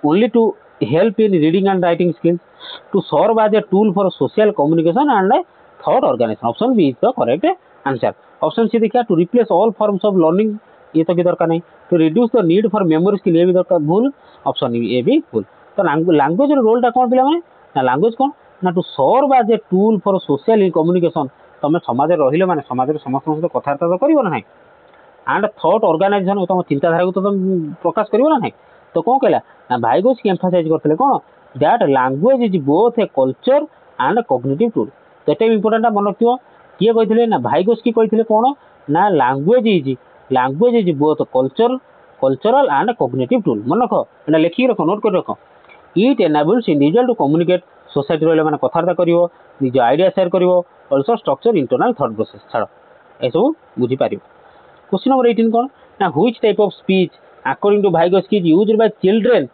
only to help in reading and writing skills to serve as a tool for social communication and thought organization। Option B is the correct answer. Option C देखिए to replace all forms of learning ये तो की दरकार नहीं to reduce the need for memory skill ये भी दरकार भूल ऑप्शन ए भी भूल। तो लैंग्वेज रो रोल टा कोन पिला माने ना लैंग्वेज कोन ना to serve as a tool for social communication तुम समाज रहिले माने समाज रे समस्त सहित कथाबार्ता तो करिवो ना नहीं एंड थॉट ऑर्गेनाइजेशन तुम चिंताधारा को तो तुम प्रकाश करिवो ना नहीं तो कौन कहला ना भाइगोस्की एम्फासाइज करथिले कोन that language is both a culture and cognitive tool तो एटा इंपोर्टेंट मन रखियो किए कहिथिले ना भाइगोस्की कहिथिले कोन ना language is both cultural and cognitive tool मन रखो एटा लिखि रखो नोट कर रखो it enables individual to communicate society रे माने कथार्ता करिवो निज आइडिया शेयर करिवो also structure internal thought process छाड़ ए सब बुझी पारियो। क्वेश्चन नंबर 18 कोन ना which type of speech according to Vygotsky is used by children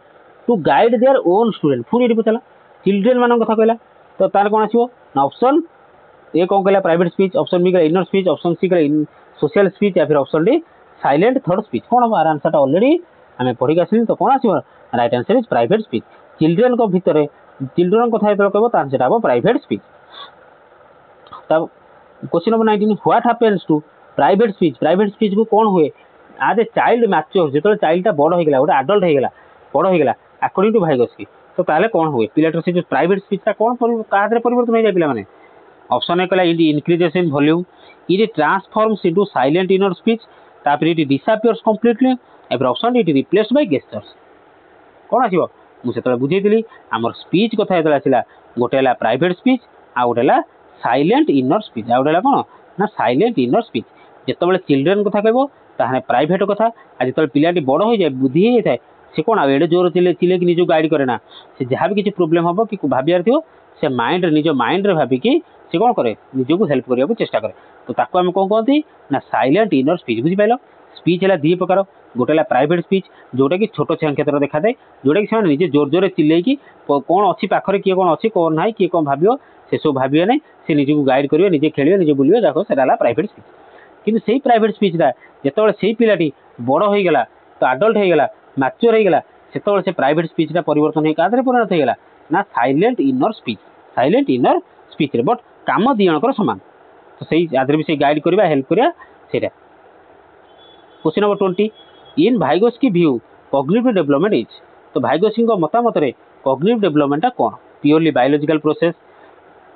to guide their own student पुनी रे पचला चिल्ड्रन मानन कथा कहला तो तार कोन आसीबो ना ऑप्शन ए कोन कहला प्राइवेट स्पीच ऑप्शन बी कहला इनर स्पीच ऑप्शन सी कहला सोशल स्पीच या फिर option D silent third speech कोन बार आंसर ता ऑलरेडी हमें पढ़ी आसिल तो कोन आसीबो right answer is private speech children को भीतर चिल्ड्रन कथा हेतलो कहबो तार सेटा हो प्राइवेट स्पीच। तब question number 19 what happens to private speech को कोन हुए आज ए चाइल्ड मैच्योर जो चाइल्ड बड़ हो गला गोटे आडल्ट हो गला बड़ हो गला अकॉर्डिंग टू भाइगोस्की तो ताले कौन हुए पिलाटर से जो प्राइवेट स्पीच कौन कादरे परिवर्तन हो जाए पिला माने ऑप्शन ए कहला it increases in volume it transforms into silent inner speech तापर इट डिसअपियर्स कंप्लीटली एबर option it replaced by gestures कौन आसीबो मु सेतले बुझेइतिली हमर स्पीच कथा हेतला आसिला गोटे हला प्राइवेट स्पीच आ गोटे हला साइलेंट इनर स्पीच आ गोटे हला कोन ना साइलेंट इनर स्पीच जेतबेले चिल्ड्रन कथा कहबो ताहने प्राइवेट कथा आज जो पिलाटी बड़ हो जाए बुद्धि हो जाए से कौन एडे जोर चिले चिले कि निज गाइड करे ना से जहाँ भी किसी प्रोब्लेम हम कि भावियार थो से माइंड निज माइंड रे भाविकी से कौन करे निज को हेल्प करने को चेष्टा करे तो ताको आम कौन कहती ना साइलेंट इनर स्पीच बुझिपाल स्पीच है दी प्रकार गोटे प्राइवेट स्पीच जोटा कि छोट छुआ क्षेत्र देखा जाए जोटा कि निजे जोर जोर चिल्ले कौन अच्छी पाखे किए कौन अच्छी कौन ना किए कौन भाव से सब भावे ना से निजी गाइड करेंगे निजे खेल निजे बुलिए देखो से प्राइवेट स्पीच किंतु से प्राइवेट स्पीचटा जिते से पिलाटी बड़ हो गला तो आडल्ट हो गला मैच्योर हो गला से प्राइवेट स्पीचटा परिवर्तन हो परिणत हो गला ना साइलेंट इनर स्पीच बट काम दिजणकर सामान तो सही आदि भी से गाइड करवा हेल्प करा से question number 20 in Vygotsky view cognitive development is तो भाइगोस्की मतामत कॉग्निटिव डेवलपमेंट कौन purely biological process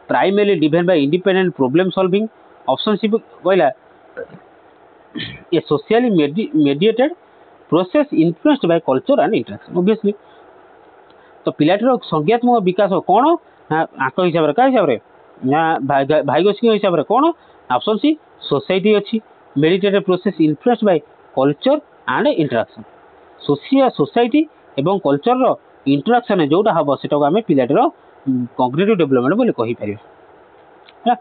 primarily depend by independent problem solving option C कहला a socially mediated process influenced by culture and interaction obviously तो पिलाटर संज्ञात्मक विकास कौन ना आंक हिसाब से क्या हिसाब से ना भाइगोस्की हिसाब से कौन ऑप्शन सी सोसाइटी अच्छी meditated process influenced by culture and interaction society एवं कल्चर रो इंटरेक्शन जोटा हम से आम पिलाटर कॉग्निटिव डेवलपमेंट बोली कहि परिबा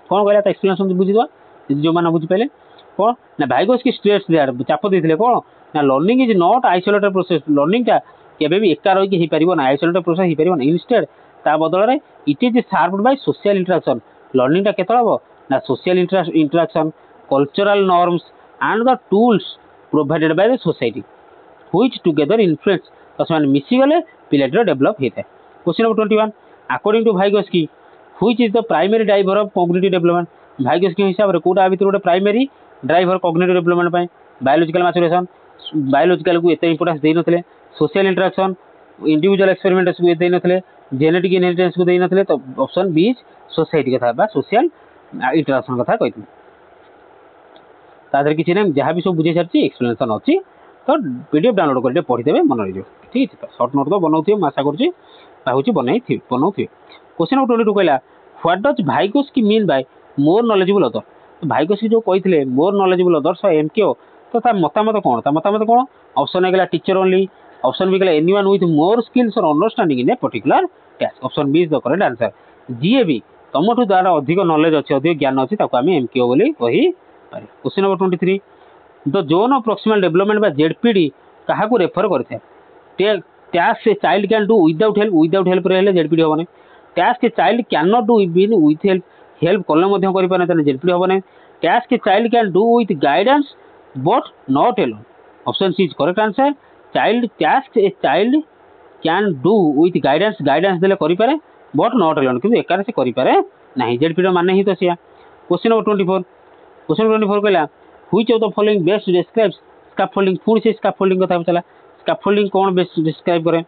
कौन कहला एक्सप्लेनेशन बुझीदवा जो मैंने बुझीपारे कौन ना भाइगोस्की स्ट्रेस दियार चाप देते कौन ना learning is not isolated process लर्निंगटा केबे भी एका रही हो पारिबो ना आइसोलेटेड प्रोसेस हो पारिबो ना इंस्टेड ता बदल रे it is sharped by social interaction लर्निंगटा केतळ हो ना social interaction cultural norms and the tools provided by the society which together influence तो से मिसी गले पिलाटर डेवलप होता है। Question number 21 according to Vygotsky which is the primary driver of cognitive development Vygotsky हिसाब से कोटा भीतर गोटे primary driver cognitive development biological maturation biological को एते इंपोर्टेंस दे नथिले सोशल इंटरेक्शन इंडिविजुअल एक्सपेरिमेंट्स को दे नथिले जेनेटिक इनहेरिटेंस को दे नथिले तो ऑप्शन बी सोसाइटी कथा बा सोशल इंटरेक्शन कथा कहितु तादर किसी नहीं जहाँ भी सब बुझे सारी एक्सप्लेनेशन अच्छी तो पीडीएफ डाउनलोड करके पढ़ीदेवे मन रही ठीक है सर्ट नोट तो बनाऊे आशा करुँच बनाई बनाऊे क्वेश्चन नंबर 22 कहला what does Vygotsky mean by more knowledgeable other Vygotsky जो कहते मोर नॉलेजेबल अदर्स एमकेओ तो ता मतामत कौन ता मतामत कौन ऑप्शन है टीचर ओनली ऑप्शन बी कहला एनीवन विथ मोर स्किल्स और understanding in a particular task option B is the correct answer जीए भी तुमठू तार अधिक नॉलेज अच्छे अधिक ज्ञान अच्छी आम एमकेओ बोली कही question number 23 the zone of proximal development बा जेडपीडी क्या रेफर करते task a child can do without help रहे जेडपीडी हम task a child can not do बिन विथ हेल्प हेल्प कले करें जेडपीडी हम task a child can do with guidance but not alone option C is correct answer child task a child can do with guidance guidance देले करें but not Elon कि एकार से करें ना ZPD माने ही तो सी क्वेश्चन नंबर 24 क्वेश्चन 24 कहला which of the following best describes scaffolding पुणी से स्कैफोल्डिंग कथा चला स्कैफोल्डिंग कौन बेस्ट डिस्क्राइब करे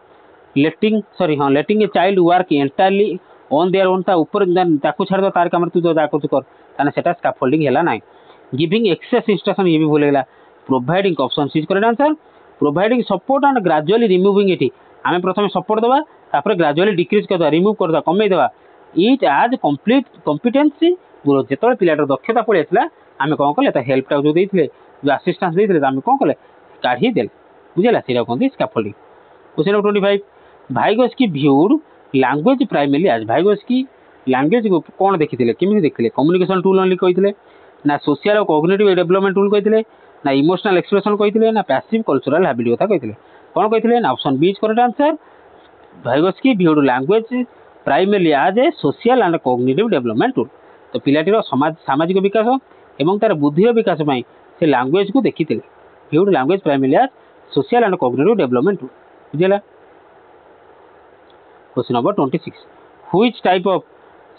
letting a child work entirely on their own ता ऊपर ताकू छाड़ दो तार काम तू जो जाको तू कर ताने सेटा स्कैफोल्डिंग हैला नाही गिविंग एक्सेस इंस्ट्रक्शन ये भी भूल गेला providing option C is correct answer providing support and gradually removing it आमे प्रथम सपोर्ट दबा तापर ग्रेजुअली डिक्रीज करदा रिमूव करदा कमे दबा it as complete competency grow जेतों पिलाटर दक्षता पड़े आसला आम कौन कले हेल्पटा जो देते जो आसीस्टान्स देते आम कौन कले काढ़ी देले बुझेगा सीटा कहते scaffolding question number 25 Vygotsky viewed language primary as Vygotsky language को कौन देखी केमी देखते कम्युनिकेशन टूल ओनली कहते ना सोशल और कॉग्निटिव डेवलपमेंट टूल कहते ना इमोशनल एक्सप्रेशन कहते ना पैसिव कल्चरल हैबिट कथा कहते कौन कहते ना option B is correct answer Vygotsky viewed language primary as a social and cognitive development tool तो पिलाटीर सामाजिक विकास एवं तार बुद्धि विकास से लैंग्वेज को देखी viewed language primary as social and cognitive development tool बुझेगा question number 26 which type of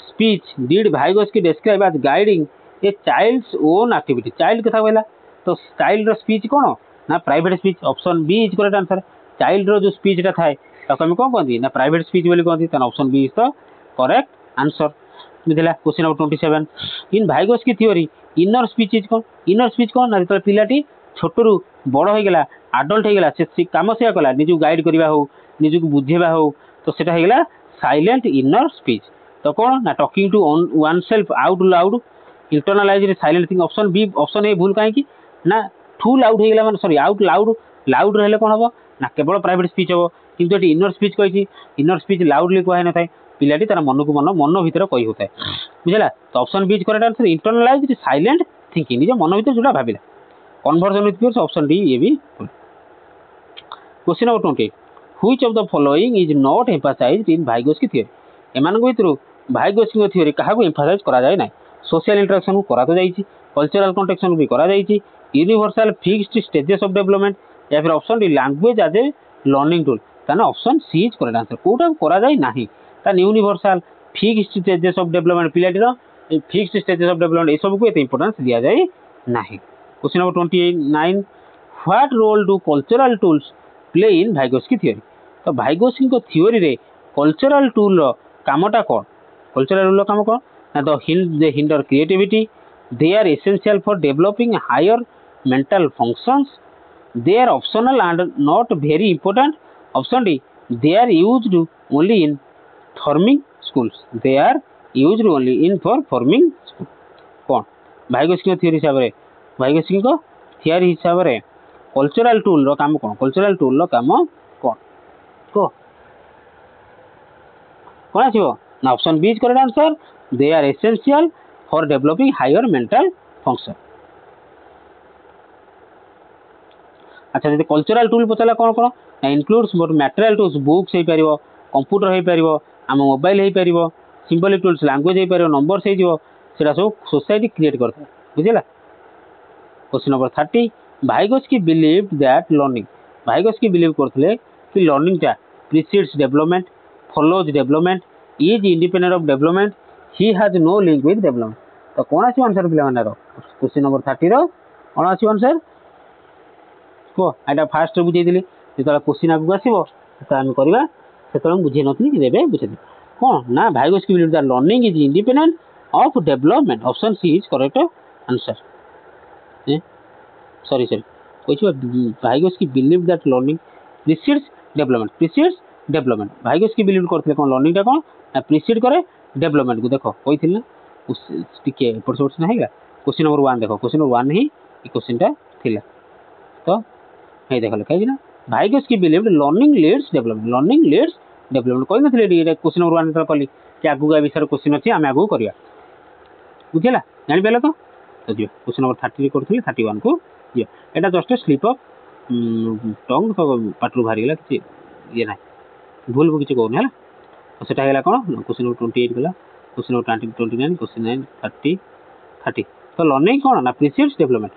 speech did Vygotsky describe as guiding a child's own activity child कथा कहला तो चाइल्ड स्पीच कौन ना private speech option B is correct answer child जो स्पीचटा थाए आम कौन कहती ना प्राइवेट स्पीच बोली कहती option B is the correct answer बुझेगा question number 27 in Vygotsky theory inner speech is कौन ना जो पिलाटी छोटू बड़ हो गला आडल्ट हो गला से कम से कला निजू गाइड करवा हो निजू बुझेवा हो तो सेटा हो गला साइलेंट इनर स्पीच तो कौन ना talking to oneself out loud internalize silent thing option B option A भूल कहीं ना टू लाउड हो गला माने सॉरी आउट लाउड लाउड रहे कौन हम ना केवल प्राइवेट स्पीच हम किंतु ये इनर स्पीच कही इनर स्पीच लाउडली कह न था पिलाटी तार मन को मन भर कही होता है बुझेगा तो option B is correct answer internalize silent thinking निज मन भर जो भाविला conversion with peers option D ये भी question number 20 which of the following is not emphasized in Vygotsky theory एमान भितर भाइगोस्की थ्योरी क्या एम्फासाइज करा जाए ना सोशल इंटरेक्शन को करा तो जाइए कल्चरल कॉन्टेक्शन भी करा जाइए universal fixed stages of development या फिर option D language as a learning tool ताना option C is correct answer कोटा करा जाए ना तान universal fixed stages of development पिलाटीर फिक्स्ड स्टेजेस ऑफ डेवलपमेंट ये सब को एत इंपोर्टेंस दिया जाए ना question number 29 what role do cultural tools play in Vygotsky theory तो भाइगोस्की थ्योरी रे कल्चरल टूल कामटा कौन कल्चरल टूल काम कौन ना they hinder creativity they are essential for developing higher mental functions they are optional and not very important option D they are used only in forming schools they are used only in for forming school कौन Vygotsky theory हिसाब से भाइगोस्की theory हिसाब से cultural tool काम कौन cultural tool काम कौन कौन आसो ना option B is correct answer they are essential for developing higher mental function अच्छा जब कल्चरल टूल पचारा कौन कौन ना इनक्लूड्स मटेरियल टूल्स बुक्स हो पार कंप्यूटर हो पार आम मोबाइल हो पार सिंबलिक टूल्स लैंग्वेज हो पार नंबर्स हो सब सोसाइटी क्रिएट करता है बुझेगा question number 30 Vygotsky believe that learning Vygotsky believe करते कि लर्निंगटा precedes development follows development is independent of development he has no link with development तो कौन आसो आंसर पे क्वेश्चन नंबर 30 कौन आसो आंसर कह फास्ट बुझे যেତେବେଳେ क्वेश्चन आगु आसीबो सेतेବେଳେ आम करबा सेतेବେଳେ बुझे नथली कि देबे बुझे कोन ना Vygotsky believe that learning is independent of development option C is correct answer sorry कुछ Vygotsky believe that learning precedes development Vygotsky believe करथिले कोन लर्निंग टा कोन प्रीसीड करे डेवलपमेंट को देखो कहिथिल ना टिके एपट सेपट ना हैगा क्वेश्चन नंबर 1 देखो क्वेश्चन नंबर 1 ही ई क्वेश्चन टा थिला तो हे देखो लिखा ना Vygotsky believe learning Leeds development कहि नथिले ये क्वेश्चन नंबर 1 तो कली कि आगु आ विषय क्वेश्चन अछि हम आगु करिया बुझिला जानि पेला तो जो क्वेश्चन नंबर 30 करथिले 31 को ये एटा जस्ट स्लिप ऑफ टंग तो पाटरू बाहर गेला कि ये ना भूल को किछ कोन हला तो सेटा गेला कोन क्वेश्चन नंबर 28 गेला क्वेश्चन नंबर 29 क्वेश्चन 30 तो लर्निंग कोन ना precedes development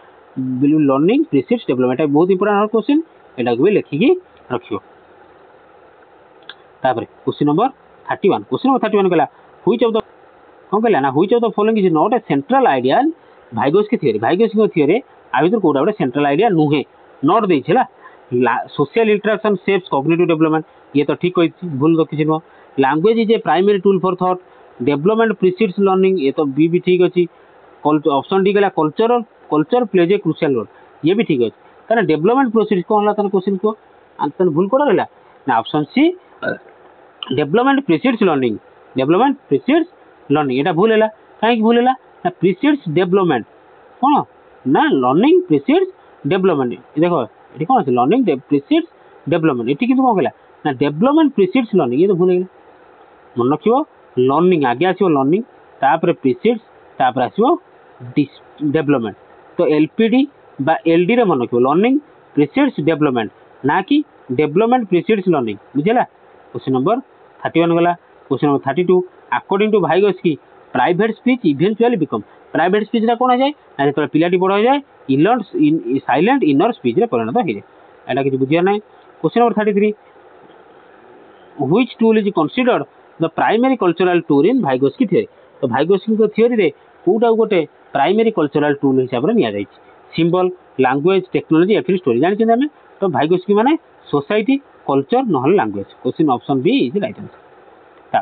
believe learning precedes development बहुत इंपोर्टेंट क्वेश्चन एटा को भी लिखिकी रखियो तापर क्वेश्चन नंबर 31 गेला व्हिच ऑफ द कौन कहला ना which of the following is not a central idea Vygotsky theory आ भीतर कोटा गोटे सेंट्रल आइडिया नुहे नॉट दे छला social interaction shapes cognitive development ये तो ठीक कहि भूल तो किछ न language is a primary tool for thought development precedes learning ये तो बी ठीक अछि ऑप्शन डी गेला culture plays a crucial role ये भी ठीक अछि तने डेवलपमेंट प्रोसेस कोन हला तने क्वेश्चन को तने भूल कोडा रहला ना option C development precedes learning एटा भूल हैला काहे भूल हैला ना प्रीसीड्स डेवलपमेंट कोन ना लर्निंग प्रीसीड्स डेवलपमेंट देखो एटी कोन अछि लर्निंग प्रीसीड्स डेवलपमेंट एटी किंतु कोन कहला ना डेवलपमेंट प्रीसीड्स लर्निंग ये तो भूल हैला मन रखियो लर्निंग आगे आसीबो लर्निंग तापर प्रीसीड्स तापर आसीबो डेवलपमेंट तो एलपीडी बा एलडी रे मन रखियो लर्निंग प्रीसीड्स डेवलपमेंट ना कि डेवलपमेंट प्रीसीड्स लर्निंग बुझिला क्वेश्चन नंबर 31 गला question number 32 according to Vygotsky private speech eventually become private speech रा कोन जाय ना जेतो पिलाटी बड़ हो जाय साइलेंट इनर स्पीच रे परिणत हो जाय एटा कि बुझिया नै question number 33 which tool is considered the primary cultural tool in Vygotsky theory तो भाइगोस्की को थ्योरी रे कोटा गोटे प्राइमरी कल्चरल टूल हिसाब रे निया जाय सिंबल लैंग्वेज टेक्नोलॉजी या फिर स्टोरी जानि छिन हमें तो भाइगोस्की माने सोसाइटी कल्चर नहल language question option B is right answer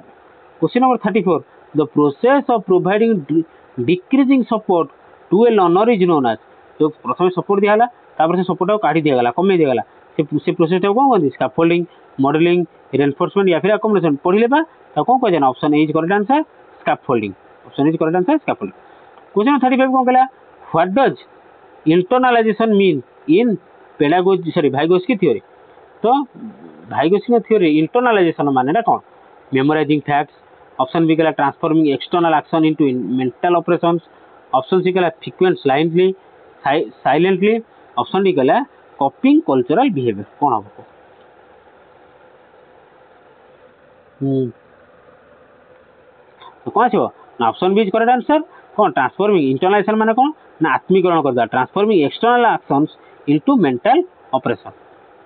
question number 34 the process of providing decreasing support to a learner is known as जो प्रथम सपोर्ट दिया हला तापर से सपोर्ट को काटी दिया गला कमे दिया गला से प्रोसेस को कोन कहंदी स्कैफोल्डिंग मॉडलिंग रिइंफोर्समेंट या फिर अकोमोडेशन पढ़िले बा तो कोन कह जाना option A is correct answer scaffolding option is correct answer scaffolding question 35 कोन कहला what does internalization mean in pedagogy sorry Vygotsky theory तो भाइगोस्की थ्योरी इंटरनलाइजेशन माने कोन मेमोराइजिंग फैक्ट्स ऑप्शन बी गला transforming external action into mental operations option C गला frequent silently option D गला कॉपिंग cultural behaviour कोन हो तो कोन छो ना option B is correct answer कोन ट्रांसफॉर्मिंग इंटरनलाइजेशन माने कोन ना आत्मीकरण करदा transforming external actions into mental operation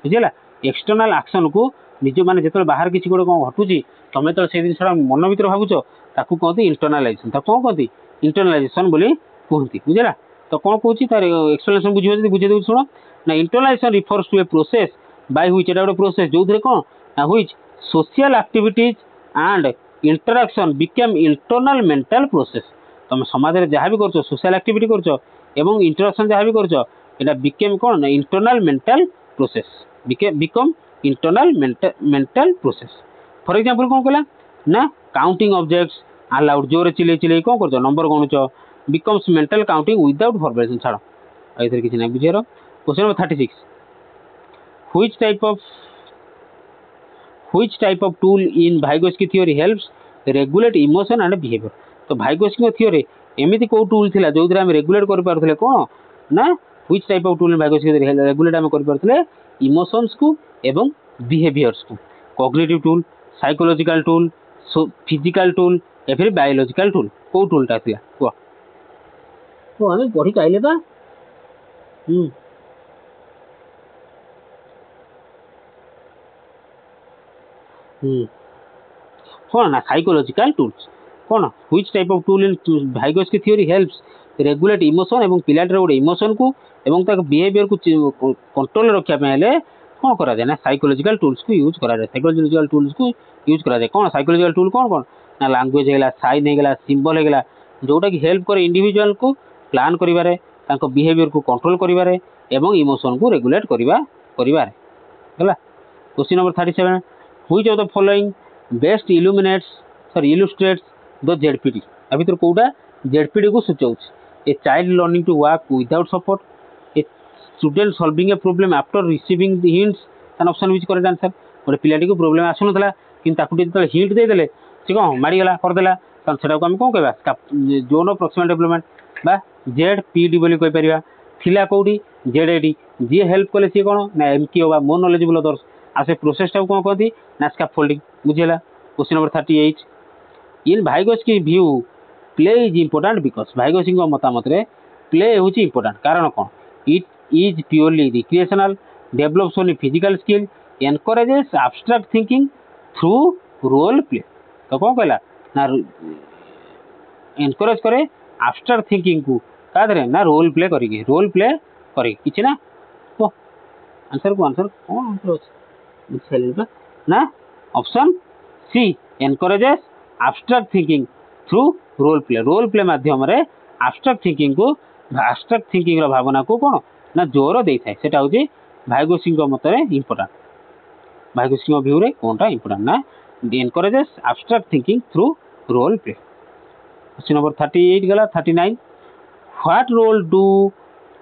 बुझिला एक्सटर्नल एक्शन को निज माने जेतले बाहर किछि गोटे कोन घटुची तमे तो से जिनसरा मन भीतर भाबुचो ताकू कहती इंटरनलाइजेशन ता कोन कहती इंटरनलाइजेशन बोली कहती बुझिला तो कोन कहूची तार एक्सप्लेनेशन बुझियो जदी बुझे दउ सुनो ना internalization refers to a process by which एटा गोटे प्रोसेस जो धरे कोन ना which social activities and interaction become internal mental process तुम समाज रे जहां भी करछो सोशल एक्टिविटी करछो एवं इंटरैक्शन जहां भी करछो एटा बिकम कोन ना internal mental process become internal mental process for example कौन कहला ना काउंटिंग ऑब्जेक्ट्स अलाउड जोर चिले कौन करछो नंबर गणुच becomes mental counting without formulation छाड़ एथर किछ नै बुझिरो question number 36 which type of tool in Vygotsky theory helps regulate emotion and behaviour तो भाइगोस्की थ्योरी एमिति को टूल थिला जो हम रेगुलेट कर पारथले कोन ना which type of tool in Vygotsky theory regulate हम कर पारथले इमोशंस को एवं बिहेवियर्स को cognitive tool psychological tool physical tool या फिर बायोलॉजिकल टूल को टूलटा थिला को हमें पढ़ी काइले बा कौन ना साइकोलॉजिकल टूल्स कौन which type of tool in Vygotsky theory helps regulate emotion एवं पिलाटर गोटे इमोशन को एवं तक बिहेवियर को कंट्रोल रखा हेले कौन करा जाए ना साइकोलॉजिकल टूल्स को यूज करा जाए साइकोलॉजिकल टूल्स को यूज करा जाए कौन साइकोलॉजिकल टूल कौन कौन ना लैंग्वेज है साइन है सिंबल है जोटा कि हेल्प करे इंडिविजुअल को प्लान करिवारे तांको बिहेवियर को कंट्रोल करिवारे एवं इमोशन को रेगुलेट करिवारे हला question number 37 which of the following best illustrates the ZPD आ भीतर कोडा जेडपीटी को सूचाउछ a child learning to work without support a student solving a problem after receiving the hints an option which correct answer गोटे पिलाटी को problem आसुनथला किंतु ताकू जेतले हिंट दे देले से कौन मारिगला करदेला तब सेटा को हम कौन कहबा जोन ऑफ प्रॉक्सिमल डेवलपमेंट बा जेडपीडी बोली कहि परिबा थिला कोडी जेडएडी जी हेल्प कले सी कौन ना एमक्यू बा मोर नॉलेजेबल अदर्स आ से प्रोसेस टा कौन कहती ना स्कैफोल्डिंग बुझिला question number 38 in Vygotsky view play is important because Vygotsky मतामत रे प्ले हूँ इम्पोर्टेंट कारण कौन it is purely recreational develops only physical skill encourages abstract thinking through role play तो कौन कहला ना एनकरेज करे एब्स्ट्रैक्ट थिंकिंग को कादरे ना रोल प्ले करी किछि ना तो आंसर कौन आंसर अछि ना option C encourages abstract thinking through role play माध्यम रे एब्स्ट्रैक्ट थिंकिंग रो भावना को कौन ना जोर दे थाए सेटा होची भाइगोस्की मतरे इंपोर्टेंट भाइगोस्की व्यू रे कोनटा इंपोर्टेंट ना encourages abstract thinking through role play question number 38 गला 39 what role do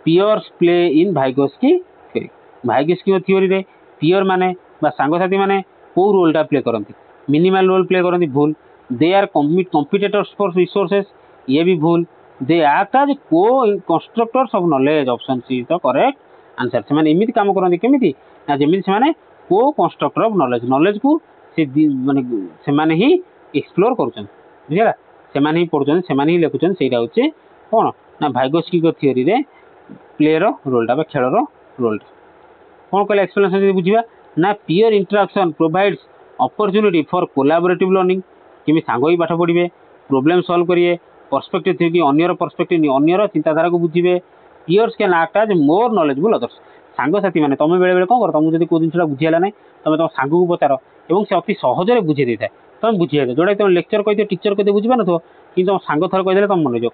peers play in Vygotsky theory रे पियर माने बा सांगसाथी माने को रोलटा प्ले करती मिनिमल रोल प्ले करती भूल they are competitors for resources ये भी भूल they act as co-constructors of knowledge option C तो करेक्ट आंसर से माने एमिति काम करती केमिति ना जेमिति से माने को कंस्ट्रक्टर ऑफ नॉलेज को से माने से माने ही एक्सप्लोर करछन बुझिला से माने ही पढछन से माने ही लेखुछन सेटा होचे कोन ना भाइगोस्की को थ्योरी रे प्ले रो रोलटा बा खेल रो रोलटा कौन कहले एक्सप्लेनेशन जदि बुझिबा ना peer interaction provides opportunity for collaborative learning किमि सांग ही पाठ पढ़िबे प्रॉब्लम सॉल्व करिए पर्सपेक्टिव थी कि अन्यर पर्सपेक्टिव अन्यर चिंताधारा को बुझिबे peers can act as more knowledgeable others सांगसाथी माने तुम बेले बेले कौन कर तुमको जब कोई जिनसा बुझीगला ना तुम तुम सांग को पचार और से अति सहजरे बुझे दे थाए तुम बुझे जोटा तुम लेक्चर कही टीचर कही बुझी पार कि तुम सांग थर कहीदे तुम मन जो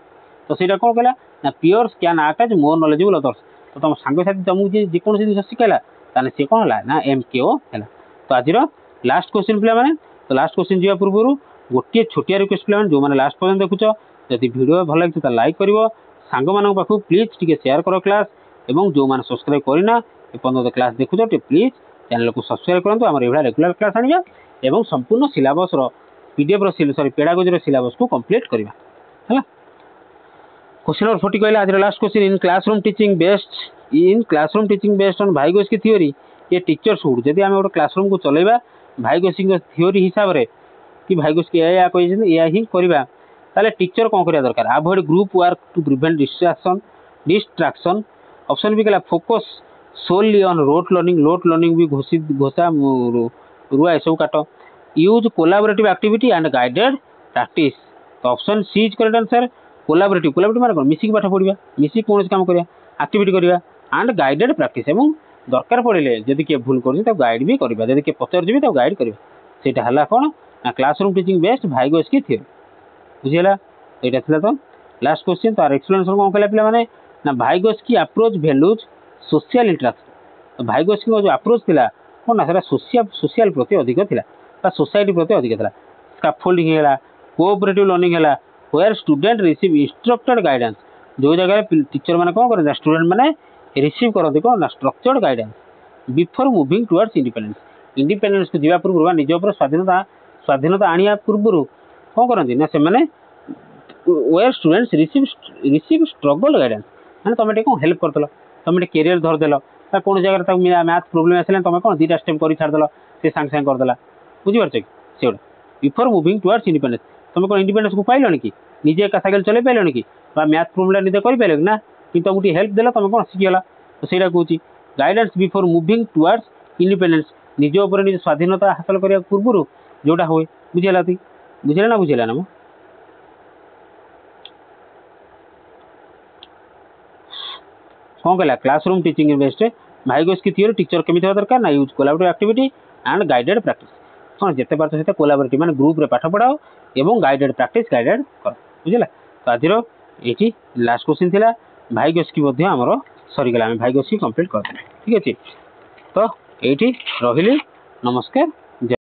तो सहीटा कौन कहला ना peers can act as more knowledgeable others तो तुम सांगसाथी तुमको जेकोसी जिन शिखाला ताने सी कौन है ना एमकेओ है तो आज लास्ट क्वेश्चन पे तो लास्ट क्वेश्चन जा पूर्व गोटे छोटिया रिक्वेस्ट पे जो मैंने लास्ट पर्यटन देखुच जदि वीडियो भल लगे तो लाइक कर सांग मान पाखु प्लीज टी शेयर कर क्लास और जो मैंने सब्सक्राइब करना एपर्त क्लास देखुच प्लीज चैनल को सब्सक्राइब करूँ आम ये रेगुलर क्लास आनिया और संपूर्ण syllabus PDF sorry pedagogy syllabus को कंप्लीट करवा है क्वेश्चन नंबर 40 कहला आज last question in classroom teaching based on Vygotsky theory ये टीचर शुड जदि आम गोटे क्लासरूम को चलेबा भाइगोस्की थ्योरी हिसाब से कि भाइगोस्की या ही करवा ताले टीचर कौन करिया दरकार avoid group work to prevent distraction option भी कहला focus solely on rote learning भी घोषा रुआ ये सब काट use collaborative activity and guided practice तो option C is correct answer collaborative माने कोन मिसिक पाठ पढ़िया मिसिक कौन काम करिया एक्टिविटी करिया एंड गाइडेड प्रैक्टिस एवं दरकार पड़े जदि किए भूल कर गाइड भी करवा जदि किए पचार जी गाइड करवा सेटा हला कौन ना क्लासरूम टीचिंग बेस्ट भाइगोस्की थ्योरी बुझीला एटा थिला तो लास्ट क्वेश्चन तार एक्सप्लेनेशन कौन कहला पिला माने ना भाइगोस्की अप्रोच वैल्यूज सोशल इंटरेक्शन तो भाइगोस्की जो अप्रोच थिला कौन ना सोशल प्रति अधिक थिला सोसाइटी प्रति अधिक थिला स्कैफोल्डिंग हैला कोऑपरेटिव लर्निंग हैला where student receive instructed guidance जो जगह टीचर मैंने कौन करें स्टूडेंट मैंने रिसीव करते कौन ना structured guidance before moving towards independence को जीवा पूर्व निज उपर स्वाधीनता आनिया पूर्व कौन करती ना से where students receive struggled guidance मैंने तुम कौन हेल्प करदेल तुम कैरियर धरदेल कौन जगह मैथ प्रोब्लेम आसे तुम कौन 2टा स्टेप कर छाड़देल से सागे करदेला बुझीपार कि से गोटे बिफोर मुविंग टुवर्ड्स इंडिपेंडेंस तुम कौन इंडिपेंडेंस को पाइल कि निजे एक साइकेल चल पाइल कि मैथ प्रोब्लेम निजे कर पाइल कि ना कि तुमको हेल्प देला तुम कौन शिखीगला तो सहीटा कौन guidance before moving towards independence निज उपर निज स्वाधीनता हासिल करने पूर्व जोटा हुए बुझेला ना बुझेला ना मो कौन कहला classroom teaching based Vygotsky theory teacher केमिति होवा दरकार ना use collaborative activity and guided practice कौन जिते पार्थ से कोलाबोरेटिव माने ग्रुप रे पाठ पढ़ाओ एवं गाइडेड प्रैक्टिस गाइडेड कर बुझिला। तो आज ये लास्ट क्वेश्चन थिला भाइगोस्की मध्ये हमर सरी गला हम भाइगोस्की कंप्लीट कर ठीक अछि। तो एठी रहिली नमस्कार।